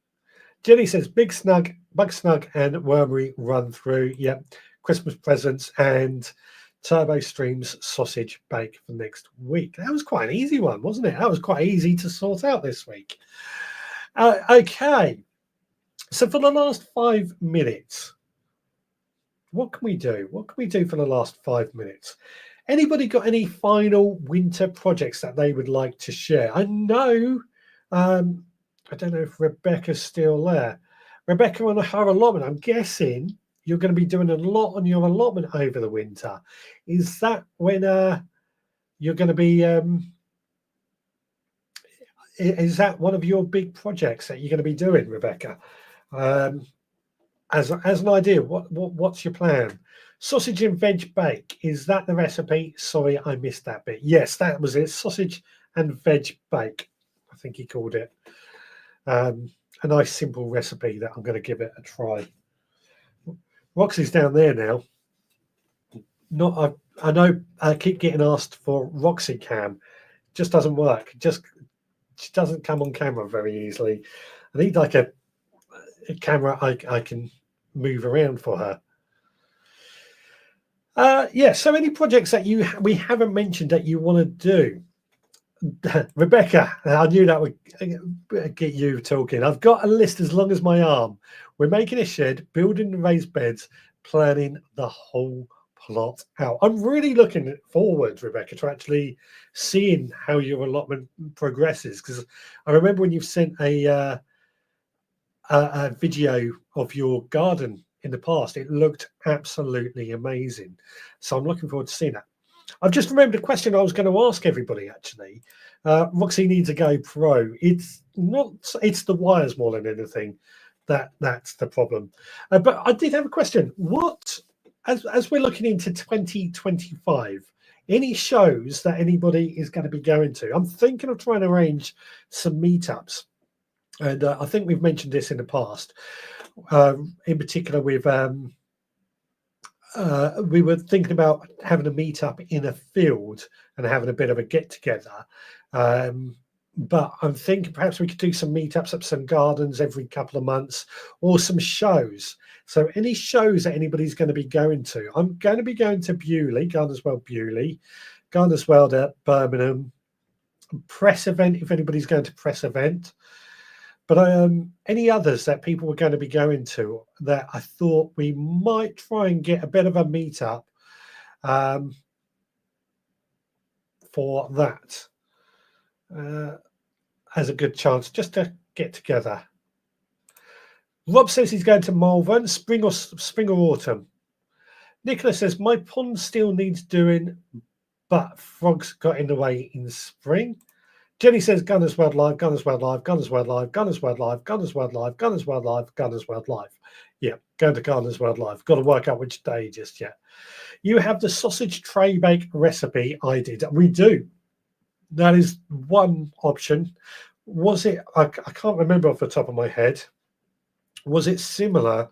Jenny says, bug snug and wormery run through. Yep. Christmas presents and Turbo Streams sausage bake for next week. That was quite an easy one, wasn't it? That was quite easy to sort out this week. Okay. So for the last 5 minutes, what can we do? What can we do for the last 5 minutes? Anybody got any final winter projects that they would like to share? I know, I don't know if Rebecca's still there. Rebecca, on her allotment, I'm guessing you're going to be doing a lot on your allotment over the winter. Is that when you're going to be, is that one of your big projects that you're going to be doing, Rebecca? As an idea, what's your plan? Sausage and veg bake, is that the recipe? Sorry, I missed that bit. Yes, that was it. Sausage and veg bake, I think he called it. A nice simple recipe that I'm going to give it a try. Roxy's down there now. I know I keep getting asked for Roxy cam. Just doesn't work. She doesn't come on camera very easily. I need like a camera I can move around for her. Yeah, so any projects that we haven't mentioned that you want to do? Rebecca, I knew that would get you talking. I've got a list as long as my arm. We're making a shed, building raised beds, planning the whole plot out. I'm really looking forward, Rebecca, to actually seeing how your allotment progresses, because I remember when you've sent a video of your garden in the past, it looked absolutely amazing. So I'm looking forward to seeing that. I've just remembered a question I was going to ask everybody, actually. Roxy needs a GoPro. It's the wires more than anything that's the problem. But I did have a question. What, as we're looking into 2025, any shows that anybody is going to be going to? I'm thinking of trying to arrange some meetups And I think we've mentioned this in the past, in particular with we were thinking about having a meetup in a field and having a bit of a get together. But I'm thinking perhaps we could do some meetups at some gardens every couple of months, or some shows. So any shows that anybody's going to be going to, I'm going to be going to Bewley, Gardener's World Bewley, Gardener's World at Birmingham, press event if anybody's going to press event. But any others that people were going to be going to that I thought we might try and get a bit of a meetup for that as a good chance just to get together. Rob says he's going to Malvern, spring or autumn. Nicola says my pond still needs doing, but frogs got in the way in spring. Jenny says Gunners World Live, Gunners World Live, Gunners World Live, Gunners World Live, Gunners World Live, Gunners World Live, Gunners World Live. Yeah, going to Gunners World Live. Got to work out which day just yet. You have the sausage tray bake recipe I did. We do. That is one option. Was it, I can't remember off the top of my head. Was it similar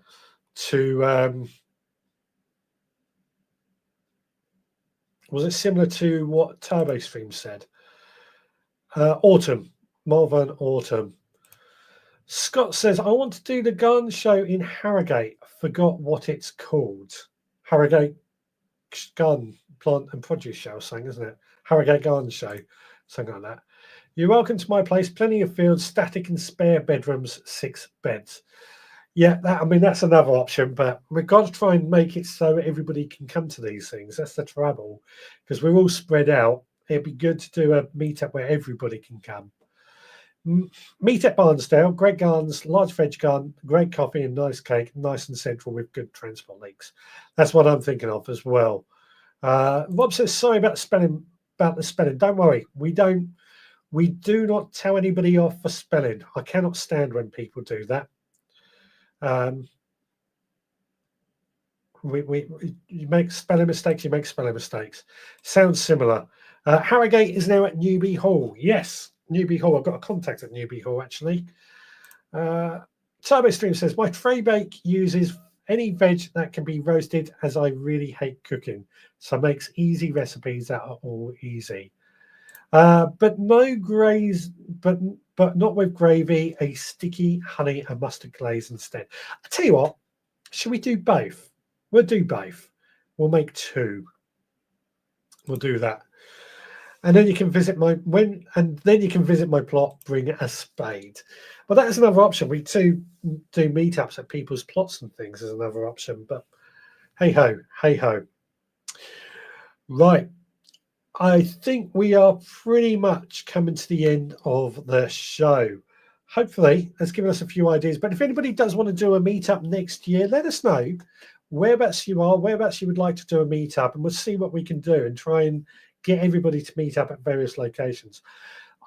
to what Turbo Stream said? Autumn, Malvern Autumn. Scott says, I want to do the garden show in Harrogate. Forgot what it's called. Harrogate Garden Plant and Produce Show, saying, isn't it? Harrogate Garden Show, something like that. You're welcome to my place. Plenty of fields, static and spare bedrooms, 6 beds. Yeah, that's another option, but we've got to try and make it so everybody can come to these things. That's the trouble, because we're all spread out. It'd be good to do a meetup where everybody can come. Meet at Barnsdale, great gardens, large veg garden, great coffee and nice cake, nice and central with good transport links. That's what I'm thinking of as well. Rob says, sorry about the spelling. Don't worry, we do not tell anybody off for spelling. I cannot stand when people do that. You make spelling mistakes. Sounds similar. Harrogate is now at Newby Hall. Yes, Newby Hall. I've got a contact at Newby Hall, actually. Turbo Stream says, my tray bake uses any veg that can be roasted, as I really hate cooking. So makes easy recipes that are all easy. But no glaze, but not with gravy, a sticky honey and mustard glaze instead. I tell you what, should we do both? We'll do both. We'll make 2. We'll do that. And then you can visit my plot, bring a spade. Well, that is another option. We do meetups at people's plots and things as another option, but hey ho. Right. I think we are pretty much coming to the end of the show. Hopefully, that's given us a few ideas. But if anybody does want to do a meetup next year, let us know whereabouts you are, whereabouts you would like to do a meetup, and we'll see what we can do and try and get everybody to meet up at various locations.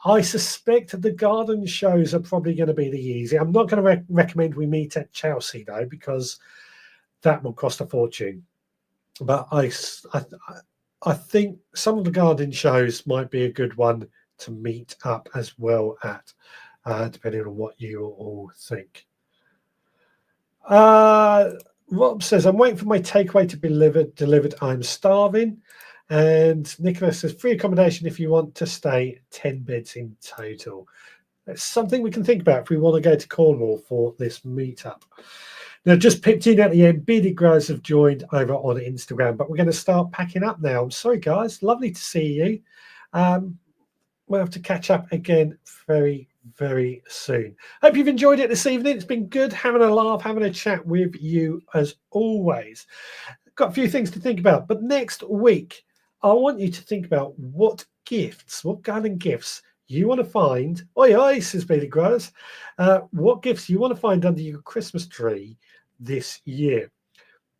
I suspect the garden shows are probably going to be the easy. I'm not going to recommend we meet at Chelsea, though, because that will cost a fortune. But I think some of the garden shows might be a good one to meet up as well at, depending on what you all think. Rob says, I'm waiting for my takeaway to be delivered. I'm starving. And Nicholas says, free accommodation if you want to stay, 10 beds in total. That's something we can think about if we want to go to Cornwall for this meetup. Now, just pipped in at the end, Bearded Growers have joined over on Instagram, but we're going to start packing up now. I'm sorry, guys. Lovely to see you. We'll have to catch up again very, very soon. Hope you've enjoyed it this evening. It's been good having a laugh, having a chat with you as always. Got a few things to think about, but next week, I want you to think about what garden gifts you want to find. Oi, says Bearded Growers. What gifts you want to find under your Christmas tree this year.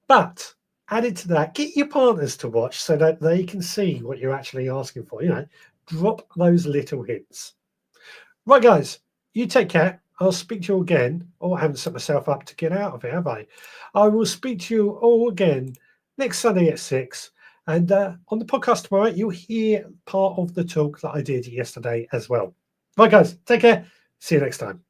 But added to that, get your partners to watch so that they can see what you're actually asking for. Drop those little hints. Right, guys, you take care. I'll speak to you again. Oh, I haven't set myself up to get out of it, have I? I will speak to you all again next Sunday at 6. And on the podcast tomorrow, you'll hear part of the talk that I did yesterday as well. Right, guys, take care. See you next time.